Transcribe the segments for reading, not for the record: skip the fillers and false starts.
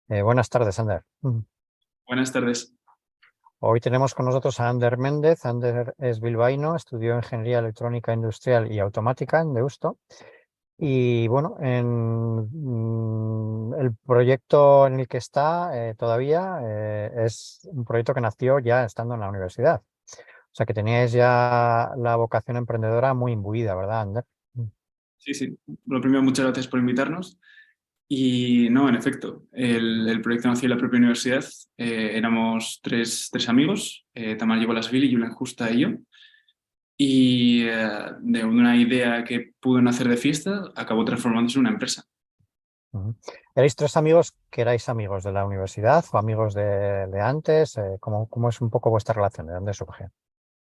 Buenas tardes, Ander. Buenas tardes. Hoy tenemos con nosotros a Ander Méndez. Ander es bilbaíno, estudió Ingeniería Electrónica Industrial y Automática en Deusto. Y bueno, el proyecto en el que está todavía es un proyecto que nació ya estando en la universidad. O sea que teníais ya la vocación emprendedora muy imbuida, ¿verdad, Ander? Sí, sí. Lo primero, muchas gracias por invitarnos. Y no, en efecto, el proyecto nació en la propia universidad. Éramos tres amigos, Tamar Yegolasvili, Julen Justa y yo. Y de una idea que pudo nacer de fiesta, acabó transformándose en una empresa. Ujú. ¿Erais tres amigos que erais amigos de la universidad o amigos de antes? ¿Cómo es un poco vuestra relación? ¿De dónde surge?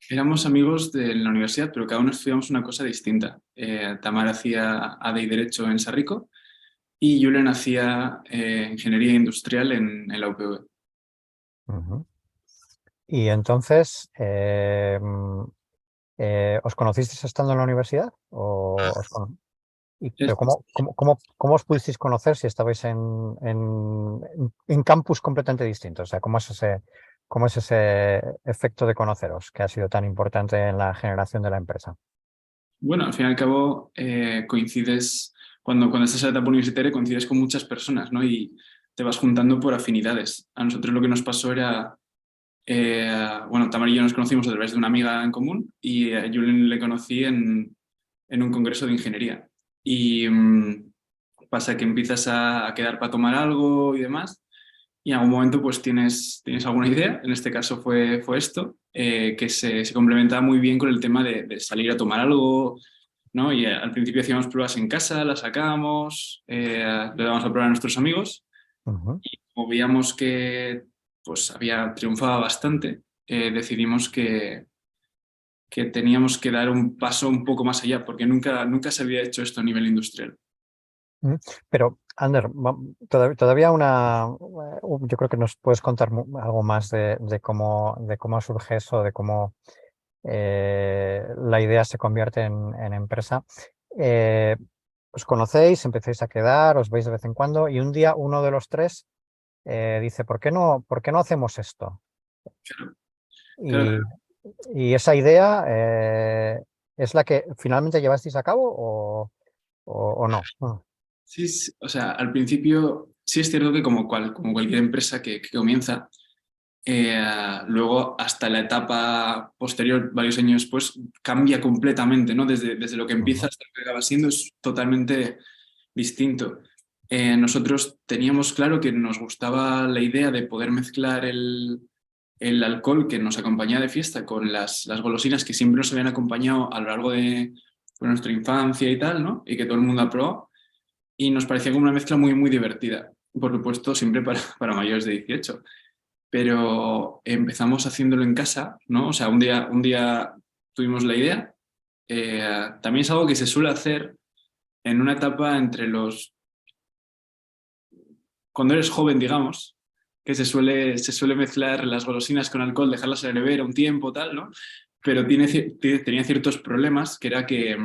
Éramos amigos de la universidad, pero cada uno estudiamos una cosa distinta. Tamar hacía ADE y Derecho en Sarrico y Julen hacía Ingeniería Industrial en la UPV. Ujú. Y entonces, ¿os conocisteis estando en la universidad? Pero ¿cómo os pudisteis conocer si estabais en campus completamente distintos? O sea, ¿cómo es ese efecto de conoceros que ha sido tan importante en la generación de la empresa? Bueno, al fin y al cabo, coincides, cuando estás en la etapa universitaria, coincides con muchas personas, ¿no? Y te vas juntando por afinidades. A nosotros lo que nos pasó era, bueno, Tamara y yo nos conocimos a través de una amiga en común y a Julen le conocí en un congreso de ingeniería. Y pasa que empiezas a quedar para tomar algo y demás, y en algún momento pues tienes alguna idea, en este caso fue esto, que se complementaba muy bien con el tema de salir a tomar algo, ¿no? Y al principio hacíamos pruebas en casa, las sacábamos, le dábamos a probar a nuestros amigos, Ujú. y como veíamos que pues había triunfado bastante, decidimos que teníamos que dar un paso un poco más allá, porque nunca se había hecho esto a nivel industrial. Mm. Pero, Ander, todavía yo creo que nos puedes contar algo más de cómo surge eso, de cómo la idea se convierte en empresa. Eh, Os conocéis, empecéis a quedar, os veis de vez en cuando y un día uno de los tres dice, ¿por qué no hacemos esto? Claro, claro. Y, y esa idea es la que finalmente llevasteis a cabo o no. Sí, o sea, al principio sí es cierto que como cualquier empresa que comienza, luego hasta la etapa posterior, varios años después, cambia completamente, ¿no? Desde lo que empieza Ujú, hasta lo que acaba siendo es totalmente distinto. Nosotros teníamos claro que nos gustaba la idea de poder mezclar el alcohol que nos acompañaba de fiesta con las golosinas que siempre nos habían acompañado a lo largo de nuestra infancia y tal, ¿no? Y que todo el mundo ha probado y nos parecía como una mezcla muy divertida. Por supuesto, siempre para mayores de 18. Pero empezamos haciéndolo en casa, ¿no? O sea, un día tuvimos la idea. También es algo que se suele hacer en una etapa entre cuando eres joven, digamos, que se suele mezclar las golosinas con alcohol, dejarlas en la nevera un tiempo, tal, ¿no? Pero tenía ciertos problemas, que era que,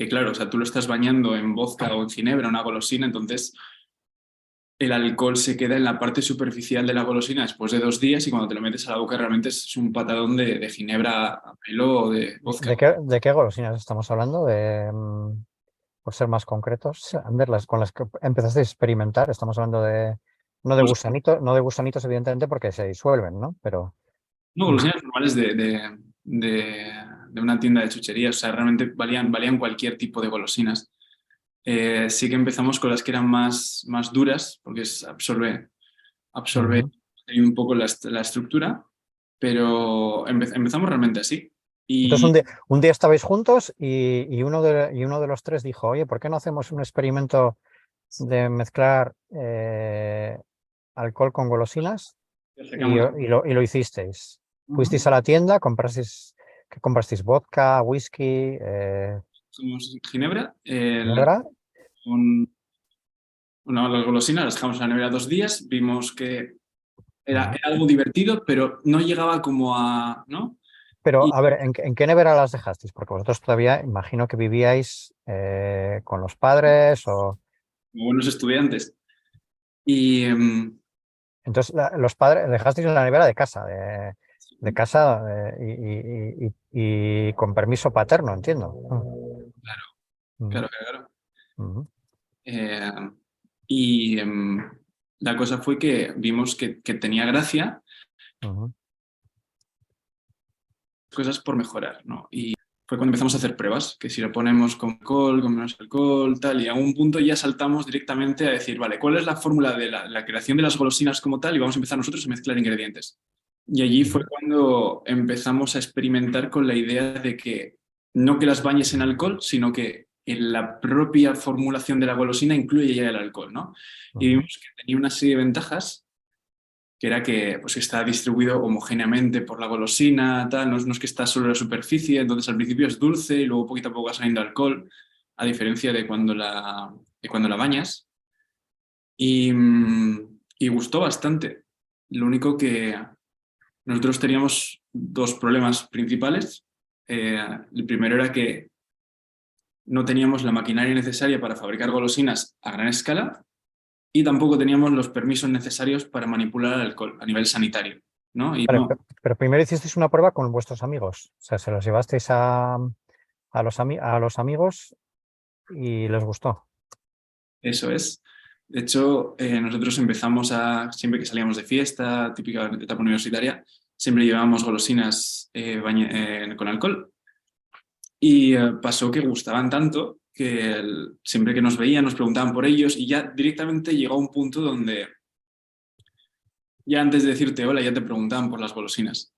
claro, o sea, tú lo estás bañando en vodka o en ginebra, una golosina, entonces el alcohol se queda en la parte superficial de la golosina después de 2 días y cuando te lo metes a la boca realmente es un patadón de ginebra a pelo o de vodka. ¿De qué golosinas estamos hablando? Por ser más concretos, Ander, con las que empezaste a experimentar, estamos hablando no de Pues, gusanitos, no de gusanitos, evidentemente, porque se disuelven, ¿no? Pero. no, Mm, golosinas normales de, de una tienda de chucherías, o sea, realmente valían cualquier tipo de golosinas. Sí que empezamos con las que eran más duras, porque absorbe ujú. ahí un poco la estructura, pero empezamos realmente así. Entonces, Y un día estabais juntos y uno de los tres dijo, oye, ¿por qué no hacemos un experimento de mezclar alcohol con golosinas? Y, sacamos, y lo hicisteis. Fuisteis a la tienda, ¿qué comprasteis? Vodka, whisky, hacemos ginebra, ginebra. con las golosinas las dejamos en la nevera 2 días, vimos que era Ujú. algo divertido, pero no llegaba como a, ¿no? Pero, Y a ver, ¿en qué nevera las dejasteis? Porque vosotros todavía imagino que vivíais con los padres o. como buenos estudiantes. Y Entonces, los padres dejasteis en la nevera de casa, de casa y con permiso paterno, entiendo. claro, Mm, claro, claro. mm, Eh, y la cosa fue que vimos que tenía gracia, mm, cosas por mejorar, ¿no? Y fue cuando empezamos a hacer pruebas, que si lo ponemos con alcohol, con menos alcohol, tal, y a un punto ya saltamos directamente a decir, vale, ¿cuál es la fórmula de la creación de las golosinas como tal? Y vamos a empezar nosotros a mezclar ingredientes. Y allí fue mm. cuando empezamos a experimentar con la idea de que no que las bañes en alcohol, sino que en la propia formulación de la golosina incluye ya el alcohol, ¿no? Y Ujú. vimos que tenía una serie de ventajas que era que pues, está distribuido homogéneamente por la golosina, tal, no es que está solo en la superficie, entonces al principio es dulce y luego poquito a poco va saliendo alcohol, a diferencia de cuando la bañas. Y gustó bastante. Lo único que nosotros teníamos dos problemas principales. El primero era que no teníamos la maquinaria necesaria para fabricar golosinas a gran escala y tampoco teníamos los permisos necesarios para manipular el alcohol a nivel sanitario, ¿no? Y Vale, no, pero primero hicisteis una prueba con vuestros amigos. O sea, se los llevasteis a los amigos y les gustó. eso es. De hecho, nosotros empezamos siempre que salíamos de fiesta, típica etapa universitaria, siempre llevábamos golosinas con alcohol. Y pasó que gustaban tanto que siempre que nos veían nos preguntaban por ellos y ya directamente llegó a un punto donde ya antes de decirte hola ya te preguntaban por las golosinas.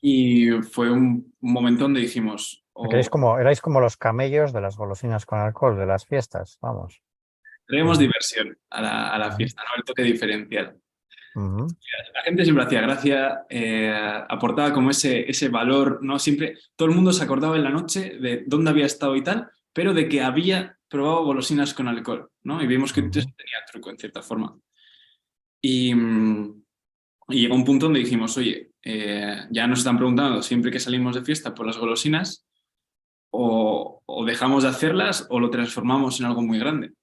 Y fue un momento donde dijimos, o Erais como los camellos de las golosinas con alcohol, de las fiestas, vamos. traemos Ujú, diversión a la ujú, fiesta, ¿no? El toque diferencial. ujú, La gente siempre hacía gracia, aportaba como ese valor, ¿no? Siempre, todo el mundo se acordaba en la noche de dónde había estado y tal, pero de que había probado golosinas con alcohol, ¿no? Y vimos que ujú. entonces tenía truco, en cierta forma. Y, y llegó un punto donde dijimos, oye, ya nos están preguntando siempre que salimos de fiesta por las golosinas, o dejamos de hacerlas o lo transformamos en algo muy grande.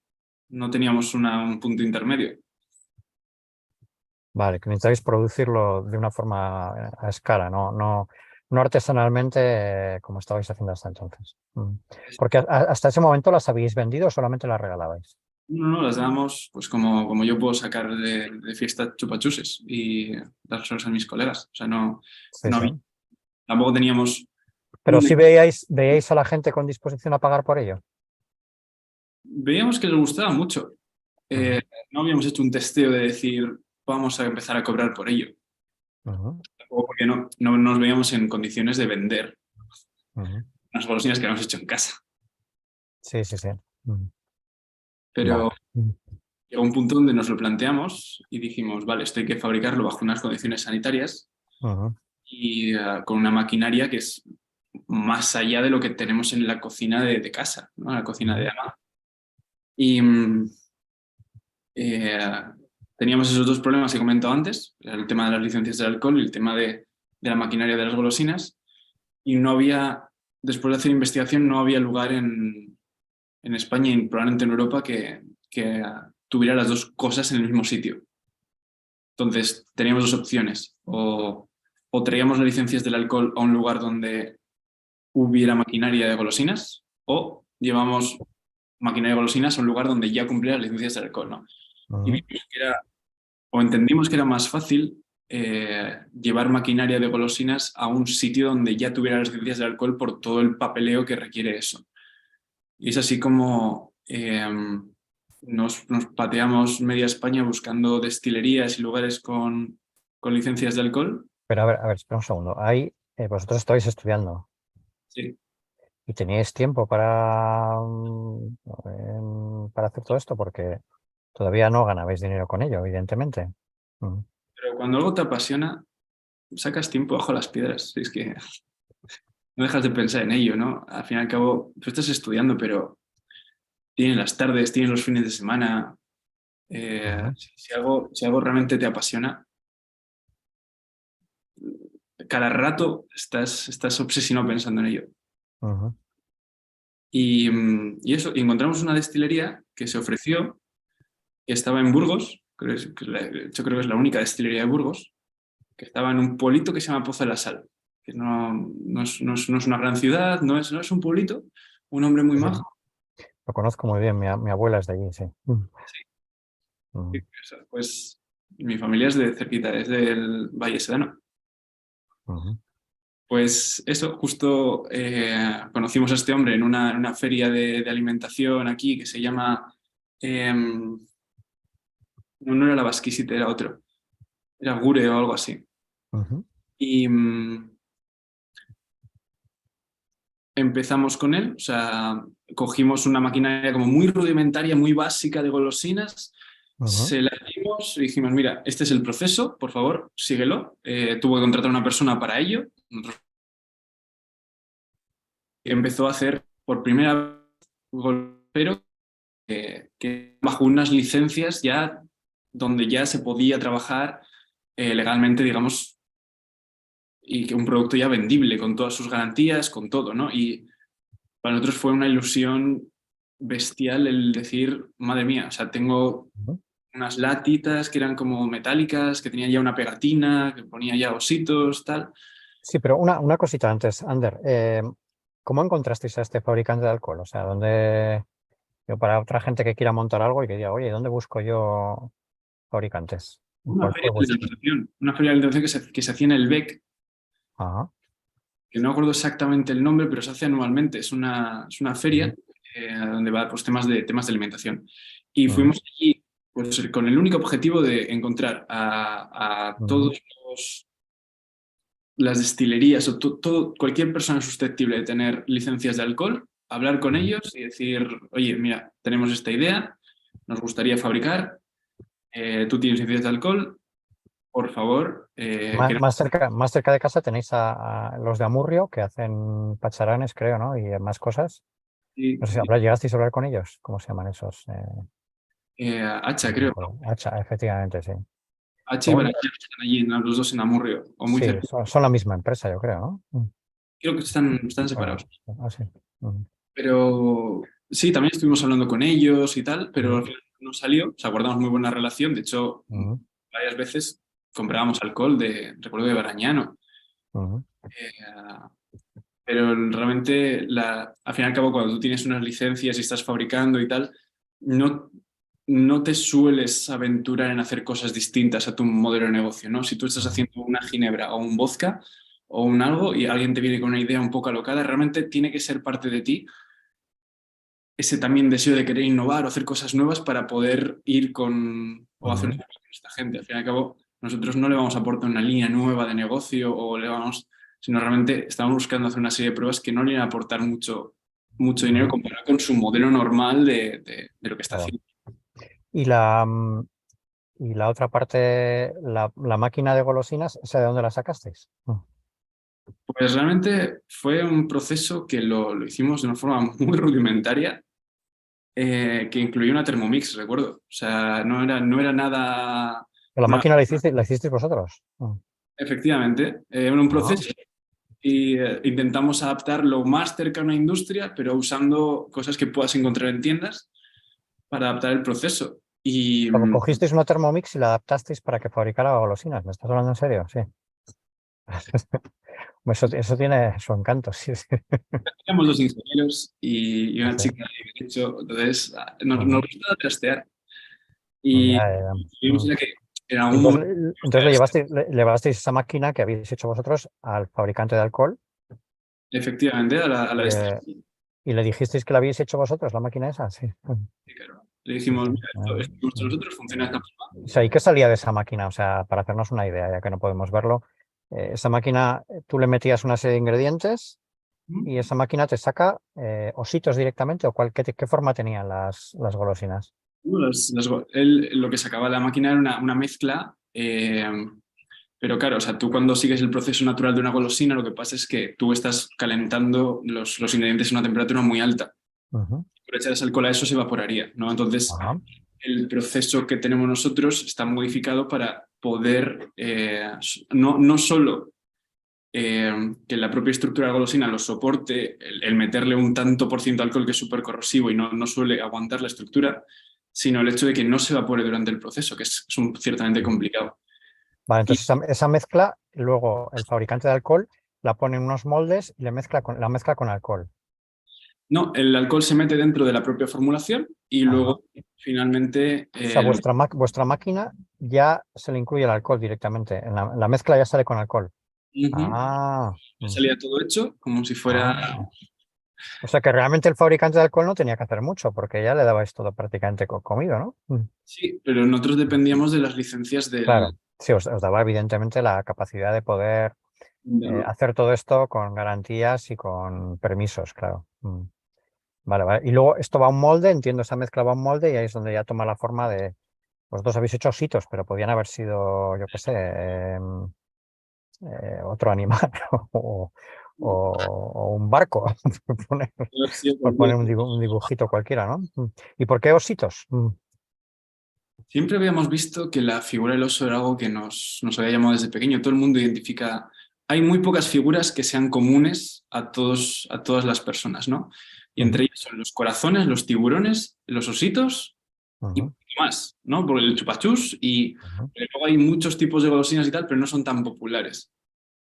No teníamos un punto intermedio. Vale, que necesitáis producirlo de una forma a escala, no artesanalmente como estabais haciendo hasta entonces. Porque hasta ese momento las habéis vendido o solamente las regalabais. No, no, las dábamos pues como yo puedo sacar de fiesta chupachuses y dárselos a mis colegas. O sea, Sí, no sí. había, tampoco teníamos Pero un... sí veíais a la gente con disposición a pagar por ello. Veíamos que les gustaba mucho. Eh, Ujú, no habíamos hecho un testeo de decir, vamos a empezar a cobrar por ello. ujú, Tampoco porque no nos veíamos en condiciones de vender ujú. unas golosinas que habíamos hecho en casa. Sí, sí, sí. Ujú. Pero Vale. Ujú, llegó un punto donde nos lo planteamos y dijimos, vale, esto hay que fabricarlo bajo unas condiciones sanitarias ujú, y con una maquinaria que es más allá de lo que tenemos en la cocina de casa, ¿no? La cocina de ujú, Ama. Y eh, teníamos esos dos problemas que he comentado antes, el tema de las licencias del alcohol y el tema de la maquinaria de las golosinas. Y no había, después de hacer investigación, no había lugar en España y probablemente en Europa que tuviera las dos cosas en el mismo sitio. Entonces teníamos dos opciones, o traíamos las licencias del alcohol a un lugar donde hubiera maquinaria de golosinas, o llevamos maquinaria de golosinas a un lugar donde ya cumpliera las licencias del alcohol, ¿no? Y ujú. vimos que era, o entendimos que era más fácil llevar maquinaria de golosinas a un sitio donde ya tuviera las licencias del alcohol por todo el papeleo que requiere eso. Y es así como nos pateamos media España buscando destilerías y lugares con licencias de alcohol. Pero a ver, espera un segundo. Ahí vosotros estáis estudiando Sí. y teníais tiempo para hacer todo esto porque todavía no ganabais dinero con ello, evidentemente. Mm. Pero cuando algo te apasiona, sacas tiempo bajo las piedras. Es que no dejas de pensar en ello, ¿no? Al fin y al cabo, tú estás estudiando, pero tienes las tardes, tienes los fines de semana. Ujú, Si algo realmente te apasiona, cada rato estás obsesionado pensando en ello. ujú, Y eso, y encontramos una destilería que se ofreció, que estaba en Burgos, Yo creo que es la única destilería de Burgos, que estaba en un pueblito que se llama Pozo de la Sal, que no es una gran ciudad, no es un pueblito, un hombre muy Sí, sí, majo. lo conozco muy bien, mi abuela es de allí, sí. Sí, Mm, pues mi familia es de cerquita, es del Valle Sedano. ujú, Pues eso, justo conocimos a este hombre en una feria de alimentación aquí que se llama, no era la Basquisite, era otro, era Gure o algo así. ujú, Y empezamos con él, o sea, cogimos una maquinaria como muy rudimentaria, muy básica de golosinas, ujú, se la dimos y dijimos, mira, este es el proceso, por favor, síguelo. Tuvo que contratar a una persona para ello. Empezó a hacer por primera vez pero que bajo unas licencias ya donde ya se podía trabajar legalmente, digamos, y que un producto ya vendible, con todas sus garantías, con todo, ¿no? Y para nosotros fue una ilusión bestial el decir, madre mía, o sea, tengo ujú. unas latitas que eran como metálicas, que tenían ya una pegatina, que ponía ya ositos, tal. Sí, pero una cosita antes, Ander. ¿Cómo encontrasteis a este fabricante de alcohol? O sea, ¿dónde, yo para otra gente que quiera montar algo y que diga, oye, ¿dónde busco yo fabricantes? Una ¿Cuál feria fue de vuestro? alimentación, una feria de alimentación que se hacía en el BEC, Ajá. que no acuerdo exactamente el nombre, pero se hace anualmente. Es una feria Ujú, donde va pues, temas de alimentación. Y ujú, fuimos allí pues, con el único objetivo de encontrar a ujú, todos las destilerías o cualquier persona susceptible de tener licencias de alcohol, hablar con ujú. ellos y decir, oye, mira, tenemos esta idea, nos gustaría fabricar, tú tienes licencias de alcohol, por favor, Más cerca de casa tenéis a los de Amurrio que hacen pacharanes, creo, ¿no? Y más cosas. No sé si llegasteis a hablar con ellos. ¿Cómo se llaman esos? Hacha, No me creo. acuerdo. Hacha, efectivamente, sí. Hacha y Luego, Baranya están allí, ¿no? Los dos en Amurrio, o muy sí, cerca. son la misma empresa, yo creo, ¿no? Creo que están separados. Bueno, sí. Ujú, Pero sí, también estuvimos hablando con ellos y tal, pero ujú, al final no salió. O sea, guardamos muy buena relación. De hecho, ujú, varias veces comprábamos alcohol recuerdo, de Barañano. ujú, Pero realmente, al fin y al cabo, cuando tú tienes unas licencias y estás fabricando y tal, no, no te sueles aventurar en hacer cosas distintas a tu modelo de negocio, ¿no? Si tú estás ujú, haciendo una ginebra o un vodka o un algo y alguien te viene con una idea un poco alocada, realmente tiene que ser parte de ti ese también deseo de querer innovar o hacer cosas nuevas para poder ir o hacer ujú, una cosa con esta gente. Al fin y al cabo, nosotros no le vamos a aportar una línea nueva de negocio sino realmente estamos buscando hacer una serie de pruebas que no le van a aportar mucho dinero ujú. comparado con su modelo normal de lo que está Claro. haciendo. Y la otra parte, la máquina de golosinas, ¿esa de dónde la sacasteis? Pues realmente fue un proceso que lo hicimos de una forma muy rudimentaria, que incluía una Thermomix, recuerdo. O sea, no era nada. ¿La Una, máquina la hicisteis vosotros? efectivamente, era un Ah, proceso y intentamos adaptar lo más cercano a industria, pero usando cosas que puedas encontrar en tiendas para adaptar el proceso. Y luego cogisteis una Thermomix y la adaptasteis para que fabricara golosinas. ¿Me estás hablando en serio? Sí. Eso tiene su encanto, sí, sí. éramos dos ingenieros y una Sí. chica de derecho, entonces nos Ujú. gustaba trastear. Ya, Y ya, ya. vimos ya que en Y algún momento, entonces le llevasteis esa máquina que habéis hecho vosotros al fabricante de alcohol efectivamente, a la y, y le dijisteis que la habéis hecho vosotros, la máquina esa. Sí. claro, le Sí, dijimos, sí. mira, esto hemos hecho nosotros, funciona de esta forma. O sea, ¿y qué salía de esa máquina? O sea, para hacernos una idea, ya que no podemos verlo, esa máquina, tú le metías una serie de ingredientes y esa máquina te saca ositos directamente o qué forma tenían las golosinas. Lo que sacaba la máquina era una mezcla, pero claro, o sea, tú cuando sigues el proceso natural de una golosina, lo que pasa es que tú estás calentando los ingredientes a una temperatura muy alta. Ujú. Por echar alcohol a eso se evaporaría, ¿no? Entonces, Ajá. el proceso que tenemos nosotros está modificado para poder no solo que la propia estructura de la golosina lo soporte, el meterle un tanto por ciento de alcohol que es súper corrosivo y no suele aguantar la estructura, sino el hecho de que no se evapore durante el proceso, que es ciertamente complicado. Vale, Y entonces esa mezcla, luego el fabricante de alcohol la pone en unos moldes y la mezcla con alcohol. no, el alcohol se mete dentro de la propia formulación y Ajá. luego finalmente O sea, vuestra máquina ya se le incluye el alcohol directamente. En la mezcla ya sale con alcohol. ujú, Ah, salía todo hecho como si fuera. ah. O sea que realmente el fabricante de alcohol no tenía que hacer mucho porque ya le dabais todo prácticamente comido, ¿no? Sí, pero nosotros dependíamos de las licencias Claro, sí, os daba evidentemente la capacidad de poder del- hacer todo esto con garantías y con permisos, claro. Vale, vale. Y luego esto va a un molde, entiendo, esa mezcla va a un molde y ahí es donde ya toma la forma de. Vosotros habéis hecho ositos, pero podían haber sido, yo qué sé, otro animal o un barco, por poner, por poner un dibujito cualquiera, ¿no? ¿Y por qué ositos? Siempre habíamos visto que la figura del oso era algo que nos había llamado desde pequeño. Todo el mundo identifica. Hay muy pocas figuras que sean comunes a todas las personas, ¿no? Y Ujú, entre ellas son los corazones, los tiburones, los ositos y ujú, poquito más, ¿no? Por el chupachus y ujú, luego hay muchos tipos de golosinas y tal, pero no son tan populares.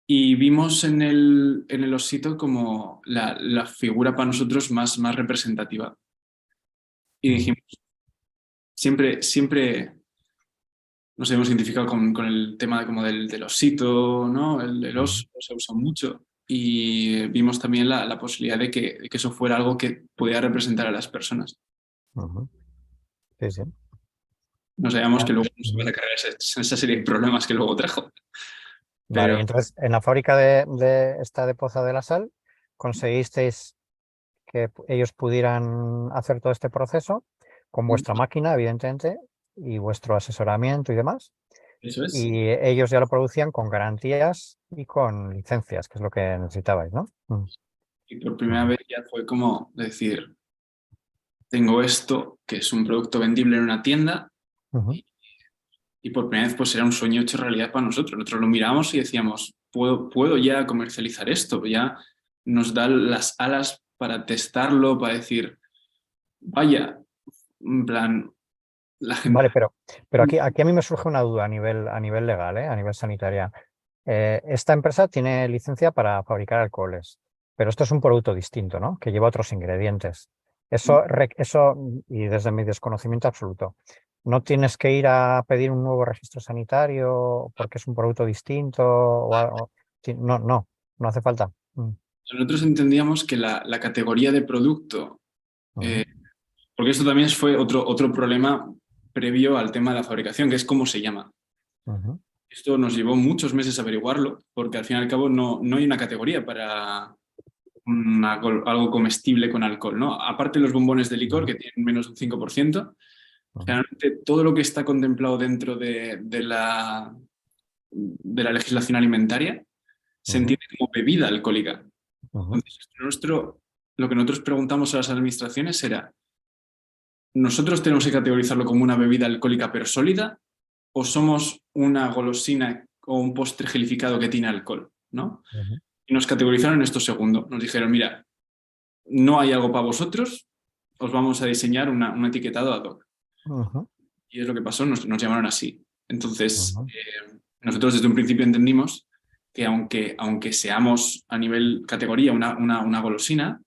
Y vimos en el osito como la figura para nosotros más representativa. Y ujú, dijimos, siempre nos hemos identificado con el tema como del osito, ¿no? El ujú, oso se usa mucho. Y vimos también la posibilidad de que eso fuera algo que pudiera representar a las personas. ujú. Sí, sí. No sabíamos Ya. que luego nos iban Ujú. a cargar esa serie de problemas que luego trajo. Vale, y Pero entonces en la fábrica de esta de Poza de la Sal conseguisteis que ellos pudieran hacer todo este proceso con vuestra máquina, evidentemente, y vuestro asesoramiento y demás. eso es. Y ellos ya lo producían con garantías y con licencias, que es lo que necesitabais, ¿no? Y por primera Ujú, vez ya fue como decir, tengo esto, que es un producto vendible en una tienda, ujú, y por primera vez pues era un sueño hecho realidad para nosotros. Nosotros lo miramos y decíamos, puedo ya comercializar esto, ya nos da las alas para testarlo, para decir, vaya, en plan, la gente. vale, pero aquí a mí me surge una duda a nivel legal, a nivel sanitaria. Esta empresa tiene licencia para fabricar alcoholes, pero esto es un producto distinto, ¿no? Que lleva otros ingredientes. Eso, y desde mi desconocimiento absoluto, no tienes que ir a pedir un nuevo registro sanitario porque es un producto distinto o algo. No, no, no hace falta. Nosotros entendíamos que la categoría de producto, Ujú, porque esto también fue otro problema previo al tema de la fabricación, que es cómo se llama. ujú, Esto nos llevó muchos meses averiguarlo, porque al fin y al cabo no hay una categoría para algo comestible con alcohol, ¿no? Aparte de los bombones de licor, ujú, que tienen menos de un 5%, ujú, generalmente todo lo que está contemplado dentro de la legislación alimentaria se ujú, entiende como bebida alcohólica. ujú, Entonces, lo que nosotros preguntamos a las administraciones era, ¿nosotros tenemos que categorizarlo como una bebida alcohólica pero sólida o somos una golosina o un postre gelificado que tiene alcohol? ¿No? ujú, Y nos categorizaron en esto segundo. Nos dijeron, mira, no hay algo para vosotros, os vamos a diseñar un etiquetado ad hoc. ujú, Y es lo que pasó, nos llamaron así. Entonces, ujú. nosotros desde un principio entendimos que aunque seamos a nivel categoría una golosina,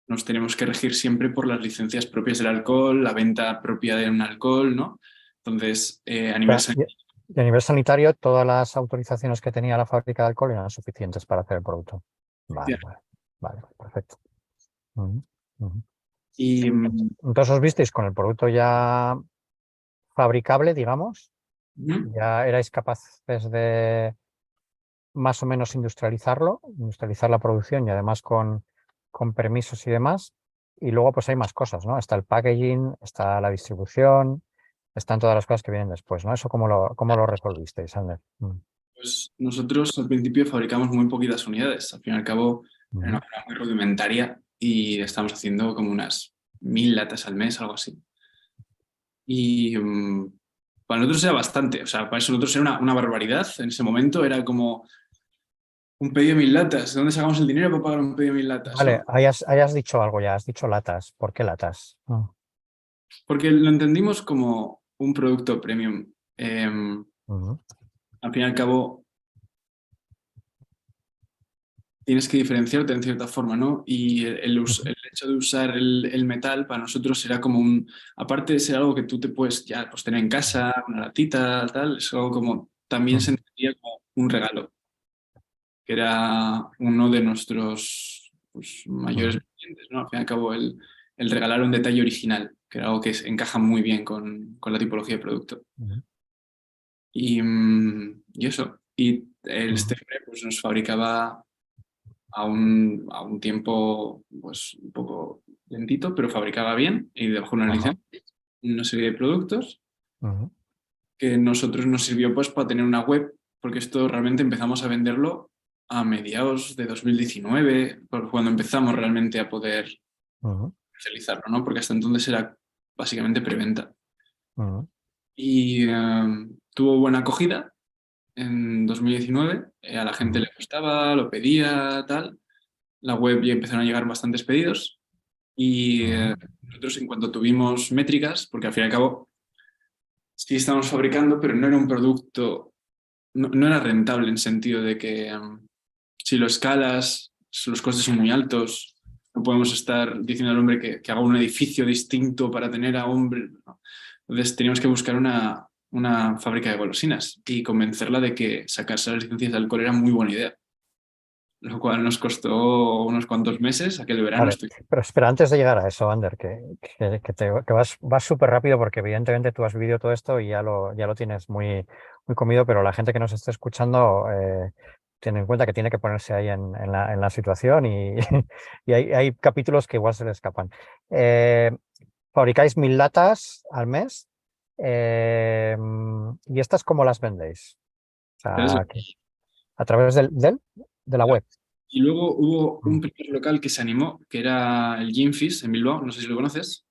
nos tenemos que regir siempre por las licencias propias del alcohol, la venta propia de un alcohol, ¿no? Entonces, a nivel Sea, y a nivel sanitario, todas las autorizaciones que tenía la fábrica de alcohol eran suficientes para hacer el producto. Vale, sanitario. vale, vale, perfecto. Ujú, ujú. Y Entonces os visteis con el producto ya fabricable, digamos, ujú, ya erais capaces de más o menos industrializar la producción y además con permisos y demás. Y luego pues hay más cosas, ¿no? Está el packaging, está la distribución, están todas las cosas que vienen después, ¿no? ¿Eso cómo lo resolvisteis, Ander? pues nosotros al principio fabricamos muy poquitas unidades. Al fin y al cabo, era una Ujú, forma muy rudimentaria y estamos haciendo como unas 1000 latas al mes, algo así. Y para nosotros era bastante, o sea, para eso nosotros era una barbaridad. En ese momento era como un pedido de 1000 latas. ¿De dónde sacamos el dinero para pagar un pedido de 1000 latas, vale, no? hayas dicho algo ya, has dicho latas. ¿Por qué latas? Porque lo entendimos como un producto premium. Al fin y al cabo, tienes que diferenciarte en cierta forma, ¿no? Y el hecho de usar el metal para nosotros era como un, aparte de ser algo que tú te puedes ya pues, tener en casa, una latita, tal, es algo como, también se entendía como un regalo, que era uno de nuestros pues, mayores clientes, ¿no? Al fin y al cabo, el regalar un detalle original, que era algo que encaja muy bien con la tipología de producto. Y eso. Y este hombre pues, nos fabricaba a un tiempo pues, un poco lentito, pero fabricaba bien y dejó una Ajá. licencia, una serie de productos Ujú. que nosotros nos sirvió pues, para tener una web, porque esto realmente empezamos a venderlo a mediados de 2019, cuando empezamos realmente a poder Ujú. comercializarlo, ¿no? Porque hasta entonces era básicamente preventa. Ujú. Y tuvo buena acogida en 2019, a la gente Ujú. le gustaba, lo pedía, tal. La web ya empezaron a llegar bastantes pedidos y Ujú. nosotros en cuanto tuvimos métricas, porque al fin y al cabo sí estamos fabricando, pero no era un producto, no era rentable en sentido de que si lo escalas, los costes son muy altos, no podemos estar diciendo al hombre que haga un edificio distinto para tener a hombre, ¿no? Entonces teníamos que buscar una fábrica de golosinas y convencerla de que sacarse las licencias de alcohol era muy buena idea, lo cual nos costó unos cuantos meses, aquel verano Vale, estoy... pero espera, antes de llegar a eso, Ander, que vas súper rápido porque evidentemente tú has vivido todo esto y ya lo tienes muy comido, pero la gente que nos esté escuchando tiene en cuenta que tiene que ponerse ahí en la situación y, y hay capítulos que igual se le escapan. Eh, Fabricáis 1000 latas al mes y estas ¿cómo las vendéis? O sea, a través de la web. Y luego hubo un Mm. primer local que se animó, que era el Gimfis en Bilbao, no sé si lo conoces,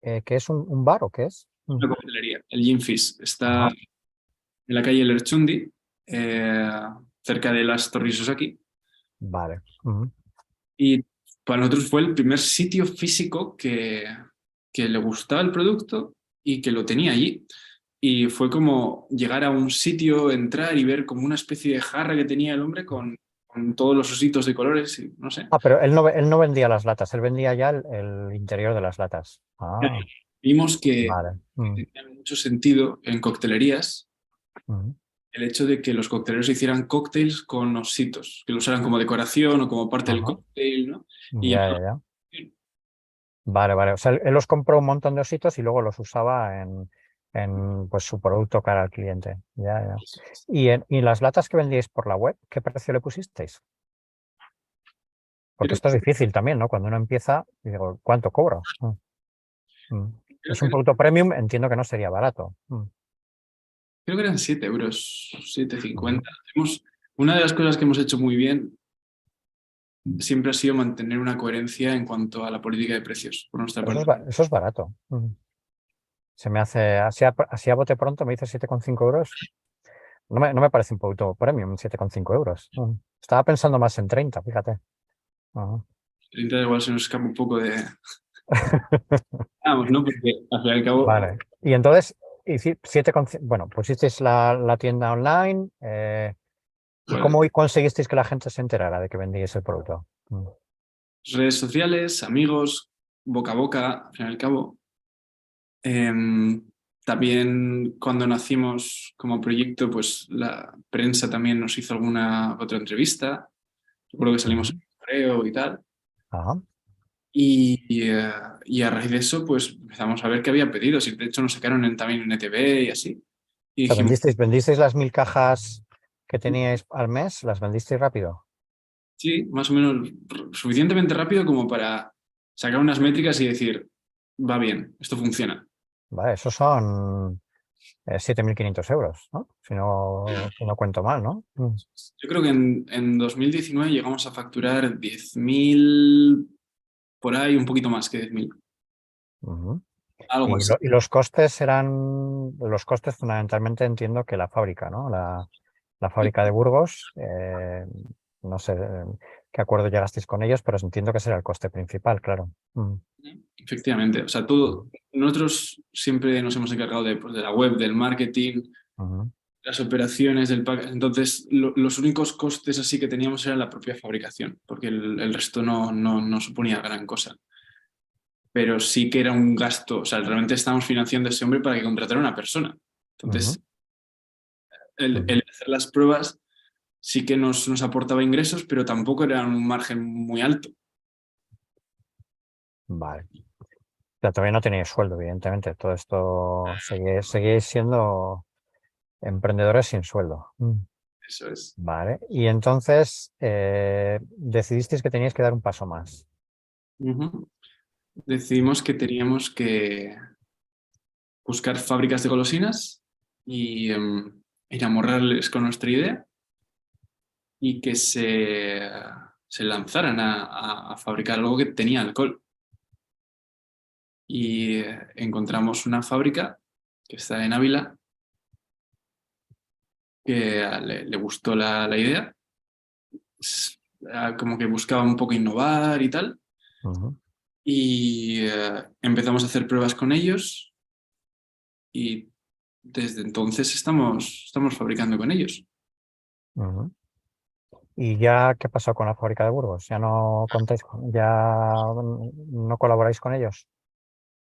¿Qué es un bar o qué es? una coctelería. El Gimfis está Ajá. en la calle Lerchundi, eh, cerca de las Torres aquí. Vale. Ujú. Y para nosotros fue el primer sitio físico que le gustaba el producto y que lo tenía allí. Y fue como llegar a un sitio, entrar y ver como una especie de jarra que tenía el hombre con todos los ositos de colores y no sé. Ah, pero él no vendía las latas, él vendía ya el interior de las latas. Ah, Vimos que vale. tenía mucho sentido en coctelerías Mm. el hecho de que los cocteleros hicieran cócteles con ositos, que lo usaran como decoración o como parte del Ajá. cóctel, ¿no? Y Ya, ya, llamaban ya. la atención. Vale, vale. O sea, él los compró un montón de ositos y luego los usaba en pues su producto cara al cliente. Ya, ya. ¿Y las latas que vendíais por la web, qué precio le pusisteis? Porque Creo, esto es difícil también, ¿no? Cuando uno empieza, y digo, ¿cuánto cobro? Mm. creo Es que, un producto premium, entiendo que no sería barato. creo que eran 7 euros, siete Ujú. cincuenta. Una de las cosas que hemos hecho muy bien siempre ha sido mantener una coherencia en cuanto a la política de precios por nuestra Eso es, parte. eso es barato. Se me hace, así a bote pronto, me dice 7,5 euros. No me parece un producto premium, 7,5 euros. Estaba pensando más en 30, fíjate. Ajá. 30 igual se nos escapa un poco de... Vamos, ¿no? Porque al fin y al cabo, Vale. Y entonces, 7,5, bueno, pusisteis la tienda online. ¿Y pues, cómo conseguisteis que la gente se enterara de que vendíais el producto? redes sociales, amigos, boca a boca, al fin y al cabo. También cuando nacimos como proyecto, pues la prensa también nos hizo alguna otra entrevista. Recuerdo que salimos en Ujú. el correo y tal. Ajá. Y a raíz de eso, pues empezamos a ver que había pedidos. Y de hecho nos sacaron también en ETV y así. Y O sea, dijimos, vendisteis las 1000 cajas que teníais al mes, las vendisteis rápido. sí, más o menos suficientemente rápido como para sacar unas métricas y decir, va bien, esto funciona. Vale, esos son 7.500 euros, ¿no? Si no cuento mal, ¿no? Yo creo que en 2019 llegamos a facturar 10.000 por ahí, un poquito más que 10.000. Ujú. Algo así. Y los costes fundamentalmente entiendo que la fábrica, ¿no? La fábrica de Burgos, no sé qué acuerdo llegasteis con ellos, pero entiendo que será el coste principal, claro. Efectivamente, o sea, Ujú. todo nosotros siempre nos hemos encargado pues, de la web, del marketing, Ujú, las operaciones, del pack. Entonces, los únicos costes así que teníamos eran la propia fabricación, porque el resto no suponía gran cosa. Pero sí que era un gasto, o sea, realmente estábamos financiando a ese hombre para que contratara una persona. ujú, Entonces, el, ujú. el hacer las pruebas sí que nos aportaba ingresos, pero tampoco era un margen muy alto. Vale. Pero todavía no tenéis sueldo, evidentemente. Todo esto seguís siendo emprendedores sin sueldo. Eso es. Vale. Y entonces decidisteis que teníais que dar un paso más. Ujú. Decidimos que teníamos que buscar fábricas de golosinas y enamorarles con nuestra idea y que se lanzaran a fabricar algo que tenía alcohol. Y encontramos una fábrica que está en Ávila que le gustó la idea, como que buscaba un poco innovar y tal, Ujú, y empezamos a hacer pruebas con ellos y desde entonces estamos fabricando con ellos. ujú. ¿Y ya qué pasó con la fábrica de Burgos? ¿Ya no contáis ya no colaboráis con ellos?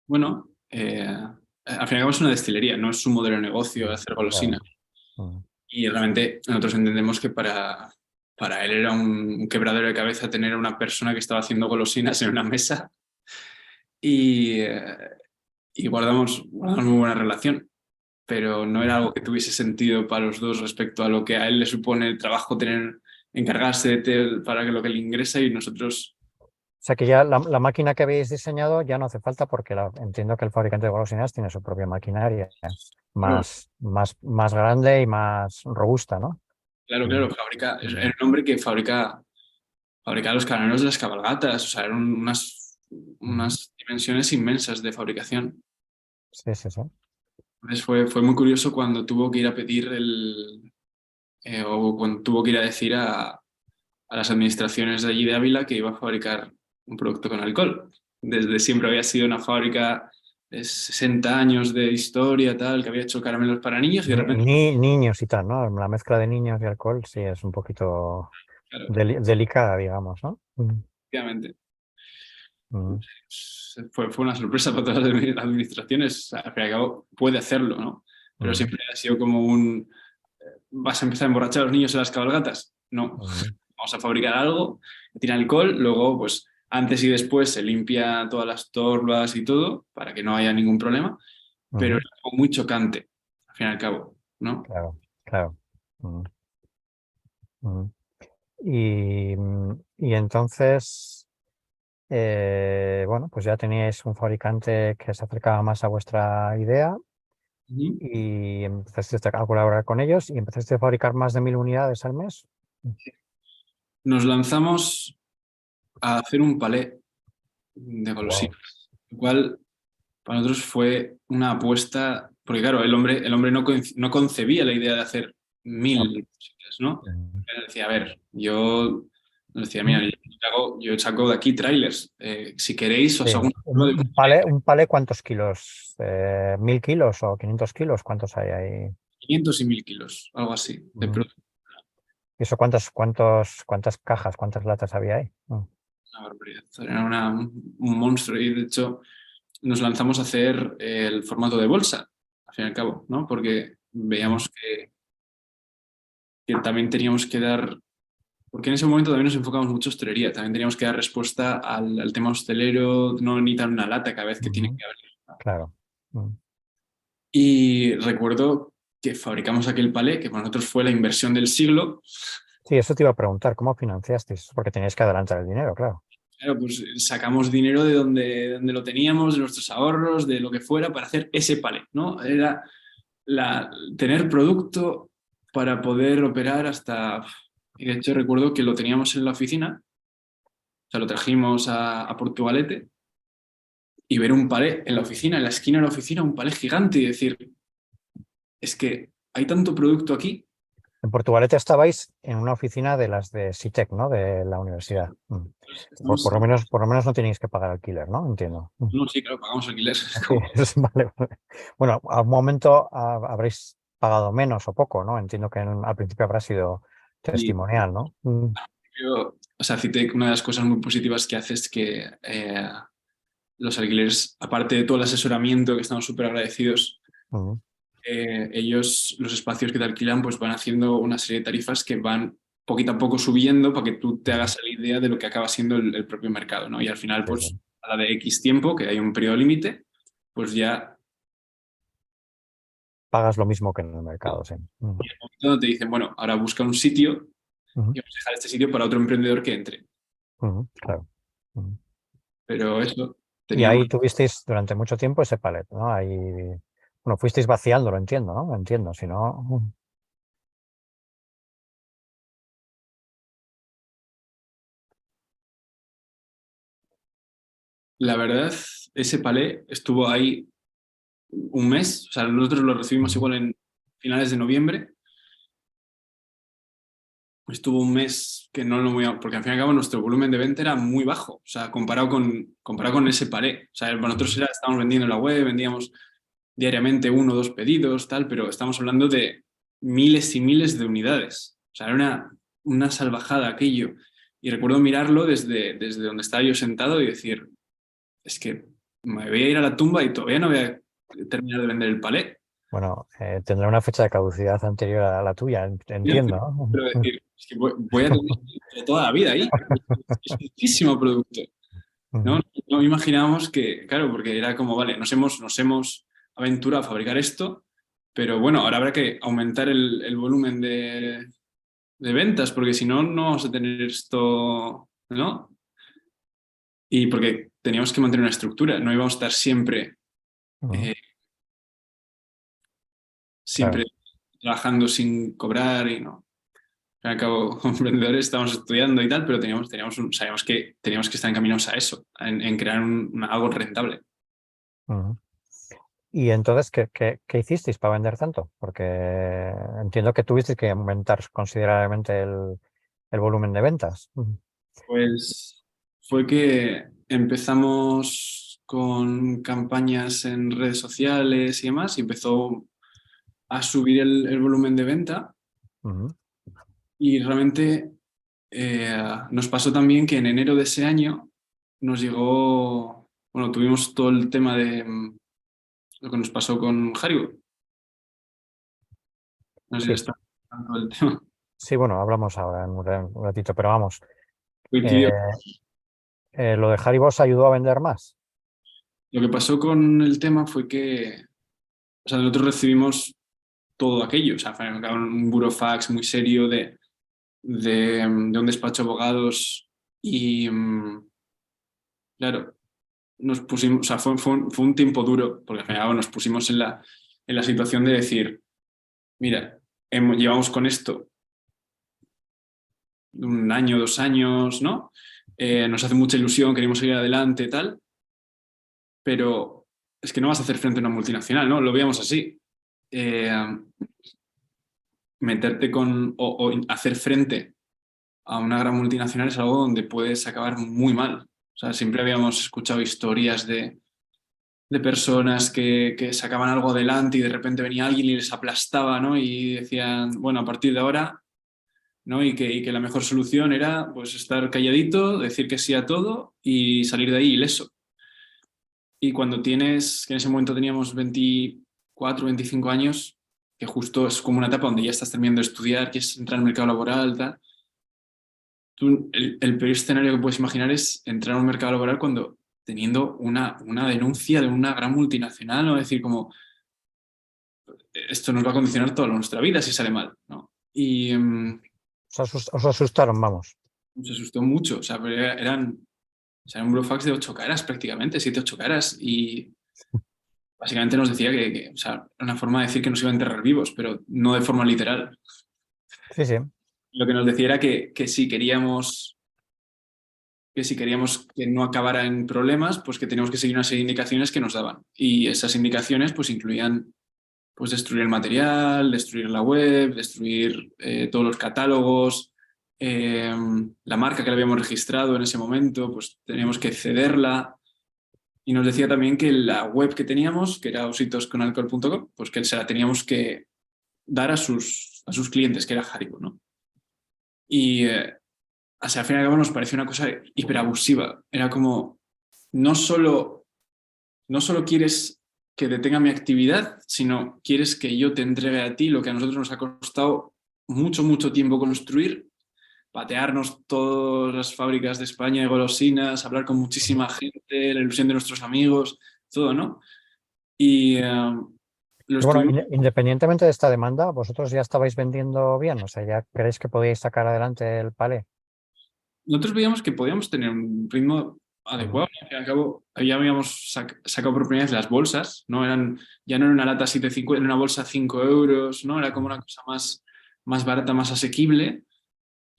Bueno, al fin y al cabo es una destilería, no es un modelo de negocio Mm, hacer claro. golosinas. Mm, Y realmente nosotros entendemos que para él era un quebradero de cabeza tener a una persona que estaba haciendo golosinas en una mesa y, y guardamos muy buena relación, pero no era mm. algo que tuviese sentido para los dos respecto a lo que a él le supone el trabajo tener, encargarse de para que lo que le ingresa y nosotros, O sea que ya la máquina que habéis diseñado ya no hace falta porque entiendo que el fabricante de golosinas tiene su propia maquinaria claro, más grande y más robusta, ¿no? claro, Mm, claro, fabrica, es mm, el hombre que fabrica los caramelos de las cabalgatas, o sea, eran mm. unas dimensiones inmensas de fabricación. Sí, sí, sí. Entonces fue muy curioso cuando tuvo que ir a pedir o cuando tuvo que ir a decir a las administraciones de allí de Ávila que iba a fabricar un producto con alcohol. Desde siempre había sido una fábrica de 60 años de historia, tal, que había hecho caramelos para niños y de repente, Niños y tal, ¿no? La mezcla de niños y alcohol sí es un poquito claro, delicada, digamos, ¿no? efectivamente, Mm, fue una sorpresa para todas las administraciones. Al fin y al cabo, puede hacerlo, ¿no? Pero mm, siempre ha sido como ¿vas a empezar a emborrachar a los niños en las cabalgatas? No. mm, Vamos a fabricar algo que tiene alcohol, luego, pues, antes y después se limpia todas las torbas y todo para que no haya ningún problema, pero mm, es algo muy chocante, al fin y al cabo, ¿no? claro, claro. Mm, mm. Y entonces, bueno, pues ya teníais un fabricante que se acercaba más a vuestra idea Ujú. y empezaste a colaborar con ellos y empezaste a fabricar más de 1000 unidades al mes. Nos lanzamos a hacer un palé de Wow. golosinas, lo cual para nosotros fue una apuesta, porque claro, el hombre no concebía la idea de hacer 1000 golosinas, ¿no? Él decía, a ver, nos decía, mira, yo saco de aquí trailers, si queréis Sí, os hago una prueba de un palé, ¿cuántos kilos? ¿1000 kilos o 500 kilos? ¿Cuántos hay ahí? 500 y 1000 kilos, algo así, de Mm. producto. ¿Y eso cuántas cajas, cuántas latas había ahí? Una barbaridad. Era un monstruo y de hecho nos lanzamos a hacer el formato de bolsa, al fin y al cabo, ¿no? Porque Mm, veíamos que también teníamos que dar, porque en ese momento también nos enfocamos mucho en hostelería, también teníamos que dar respuesta al tema hostelero, no ni tan una lata cada vez que tiene ujú, que abrir, ¿no? claro. Mm. Y recuerdo que fabricamos aquel palé, que para nosotros fue la inversión del siglo. Sí, eso te iba a preguntar, ¿cómo financiasteis? Porque teníais que adelantar el dinero, claro. Claro, pues sacamos dinero de donde lo teníamos, de nuestros ahorros, de lo que fuera, para hacer ese palé, ¿no? Era tener producto para poder operar hasta... Y de hecho recuerdo que lo teníamos en la oficina, o sea, lo trajimos a Portugalete y ver un palé en la oficina, en la esquina de la oficina, un palé gigante y decir, es que hay tanto producto aquí En Portugalete estabais en una oficina de las de SITEC, ¿no? De la universidad. Estamos, Por lo menos no tenéis que pagar alquiler, ¿no? Entiendo. no, sí, claro, pagamos alquiler. Sí, vale, vale. Bueno, a un momento habréis pagado menos o poco, ¿no? Entiendo que al principio habrá sido Y testimonial, ¿no? o sea, Citec, una de las cosas muy positivas que hace es que los alquileres, aparte de todo el asesoramiento, que estamos súper agradecidos, Mm, ellos, los espacios que te alquilan, pues van haciendo una serie de tarifas que van poquito a poco subiendo para que tú te mm, hagas la idea de lo que acaba siendo el propio mercado, ¿no? Y al final, sí, pues sí. a la de X tiempo, que hay un periodo límite, pues ya Pagas lo mismo que en el mercado, sí. te dicen, bueno, ahora busca un sitio Ujú, y vamos a dejar este sitio para otro emprendedor que entre. claro. Ujú. Pero eso, Y teníamos. ahí tuvisteis durante mucho tiempo ese palet, ¿no? Ahí, bueno, fuisteis vaciándolo, entiendo, ¿no? Entiendo, si no. La verdad, ese palé estuvo ahí un mes, o sea, nosotros lo recibimos Ujú, igual en finales de noviembre. Estuvo un mes que no lo voy a... Porque al fin y al cabo nuestro volumen de venta era muy bajo, o sea, comparado con ese palé. O sea, nosotros ujú, estábamos vendiendo en la web, vendíamos diariamente uno o dos pedidos, tal, pero estamos hablando de miles y miles de unidades. O sea, era una salvajada aquello. Y recuerdo mirarlo desde donde estaba yo sentado y decir, es que me voy a ir a la tumba y todavía no voy a terminar de vender el palé. bueno, tendrá una fecha de caducidad anterior a la tuya, entiendo, ¿no? Pero decir, es que voy a tener toda la vida ahí. Es muchísimo producto. ¿No? Ujú, No imaginábamos que, claro, porque era como, vale, nos hemos aventurado a fabricar esto, pero bueno, ahora habrá que aumentar el volumen de ventas, porque si no, no vamos a tener esto, ¿no? Y porque teníamos que mantener una estructura, no íbamos a estar siempre, ujú, eh, siempre claro. trabajando sin cobrar y no. Al fin y al cabo, como emprendedores estamos estudiando y tal, pero sabíamos que teníamos que estar encaminados a eso, en crear algo rentable. Ujú. Y entonces, ¿qué hicisteis para vender tanto? Porque entiendo que tuvisteis que aumentar considerablemente el volumen de ventas. Ujú, Pues fue que empezamos con campañas en redes sociales y demás, y empezó a subir el volumen de venta ujú, y realmente nos pasó también que en enero de ese año nos llegó, bueno, tuvimos todo el tema de lo que nos pasó con Haribo. No sé si sí, está hablando del tema. sí, bueno, hablamos ahora en un ratito, pero vamos, Coincidió. eh, lo de Haribo os ayudó a vender más. Lo que pasó con el tema fue que, o sea, nosotros recibimos todo aquello, o sea, fue un burofax muy serio de un despacho de abogados y, claro, nos pusimos, o sea, fue un tiempo duro, porque al final nos pusimos en la situación de decir, mira, llevamos con esto un año, 2 años, ¿no? Nos hace mucha ilusión, queremos seguir adelante, tal, pero es que no vas a hacer frente a una multinacional, ¿no? Lo veíamos así. Eh, meterte o hacer frente a una gran multinacional es algo donde puedes acabar muy mal. O sea, siempre habíamos escuchado historias de personas que sacaban algo adelante y de repente venía alguien y les aplastaba, ¿no? Y decían, bueno, a partir de ahora, ¿no? Y que la mejor solución era pues estar calladito, decir que sí a todo y salir de ahí ileso. Y cuando tienes, que en ese momento teníamos 24, 25 años, que justo es como una etapa donde ya estás terminando de estudiar, quieres entrar al mercado laboral, tal, el peor escenario que puedes imaginar es entrar a un mercado laboral cuando teniendo una denuncia de una gran multinacional, ¿no? Decir como, esto nos va a condicionar toda nuestra vida si sale mal, ¿no? Y Os asustaron, vamos. nos asustó mucho, o sea, pero o sea, era un burofax de 8 caras prácticamente, 7, 8 caras, y básicamente nos decía o sea, era una forma de decir que nos iba a enterrar vivos, pero no de forma literal. Sí, sí. Lo que nos decía era que si queríamos que no acabara en problemas, pues que teníamos que seguir una serie de indicaciones que nos daban. Y esas indicaciones pues incluían pues destruir el material, destruir la web, destruir todos los catálogos, la marca que le habíamos registrado en ese momento, pues teníamos que cederla. Y nos decía también que la web que teníamos, que era ositosconalcohol.com, pues que se la teníamos que dar a sus clientes, que era Haribo, ¿no? Y o sea, al fin y al cabo nos pareció una cosa hiperabusiva. Era como, no solo, no solo quieres que detenga mi actividad, sino quieres que yo te entregue a ti lo que a nosotros nos ha costado mucho, mucho tiempo construir, patearnos todas las fábricas de España de golosinas, hablar con muchísima gente, la ilusión de nuestros amigos, todo, ¿no? Y lo Bueno, estuvimos... independientemente de esta demanda, vosotros ya estabais vendiendo bien, o sea, ya creéis que podíais sacar adelante el palé. Nosotros veíamos que podíamos tener un ritmo Ujú, adecuado. Al fin y al cabo, ya habíamos sacado por primera vez las bolsas, ¿no? Ya no era una lata 7,50, era una bolsa 5 euros, ¿no? Era como ujú. una cosa más barata, más asequible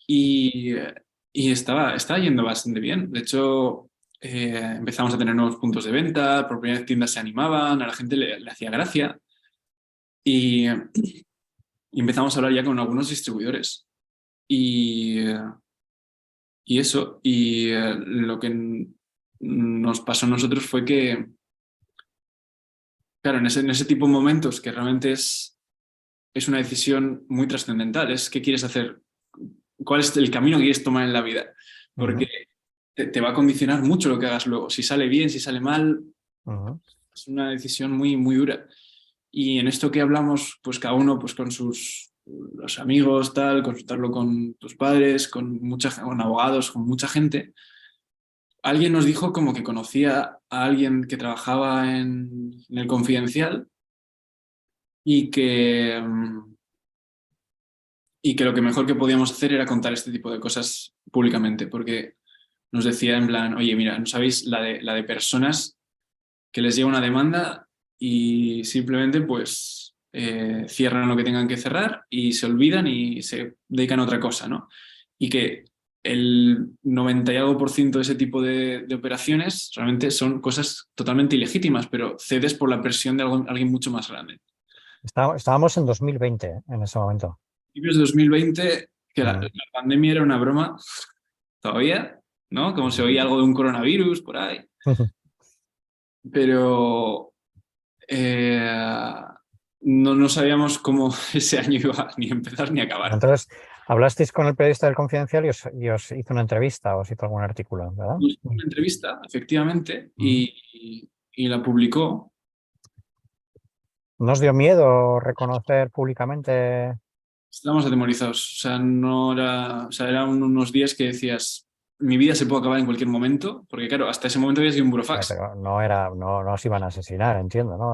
y, y estaba yendo bastante bien. De hecho, empezamos a tener nuevos puntos de venta, por primera vez tiendas se animaban, a la gente le hacía gracia y, y empezamos a hablar ya con algunos distribuidores. Y, y eso, y lo que nos pasó a nosotros fue que, claro, en ese tipo de momentos que realmente es una decisión muy trascendental, es qué quieres hacer, cuál es el camino que quieres tomar en la vida, porque Ujú, te va a condicionar mucho lo que hagas luego, si sale bien, si sale mal, ujú. es una decisión muy, muy dura. Y en esto que hablamos, pues cada uno pues con sus los amigos, tal, consultarlo con tus padres, con abogados, con mucha gente. Alguien nos dijo como que conocía a alguien que trabajaba en el Confidencial y y que lo que mejor que podíamos hacer era contar este tipo de cosas públicamente, porque nos decía en plan, oye, mira, no sabéis la de personas que les llega una demanda y simplemente pues cierran lo que tengan que cerrar y se olvidan y se dedican a otra cosa, ¿no? Y que el 90 y algo por ciento de ese tipo de operaciones realmente son cosas totalmente ilegítimas, pero cedes por la presión de alguien mucho más grande. Estábamos en 2020 en ese momento. Principios de 2020, que Mm. la pandemia era una broma todavía, ¿no? Como se oía algo de un coronavirus por ahí, pero Eh, no sabíamos cómo ese año iba ni a empezar ni a acabar. Entonces, hablasteis con el periodista del Confidencial y os hizo una entrevista, os hizo algún artículo, ¿verdad? Nos hizo una entrevista, efectivamente, Ujú. y la publicó. ¿No os dio miedo reconocer públicamente? Estábamos atemorizados. O sea, no era, o sea, eran unos días que decías, mi vida se puede acabar en cualquier momento, porque claro, hasta ese momento había sido un burofax. Pero no era, no os iban a asesinar, entiendo, ¿no?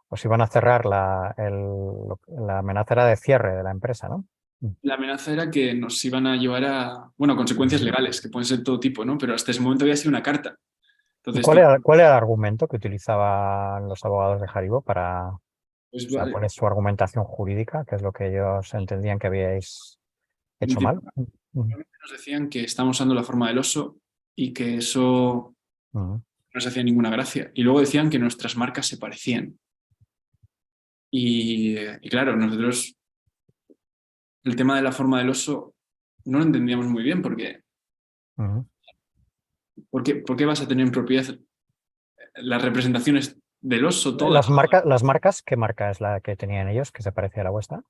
Os iban a cerrar la amenaza era de cierre de la empresa, ¿no? La amenaza era que nos iban a llevar a, bueno, consecuencias Ujú. legales, que pueden ser todo tipo, ¿no? Pero hasta ese momento había sido una carta. ¿Y Entonces tú, cuál era el argumento que utilizaban los abogados de Haribo para, o pues sea, vale, cuál es su argumentación jurídica, que es lo que ellos entendían que habíais hecho mal? principalmente Ujú. nos decían que estamos usando la forma del oso y que eso Ujú. no les hacía ninguna gracia. Y luego decían que nuestras marcas se parecían. Y claro, nosotros el tema de la forma del oso no lo entendíamos muy bien porque Ujú. por qué vas a tener en propiedad las representaciones del oso todas? Las marcas, ¿qué marca es la que tenían ellos que se parece a la vuestra?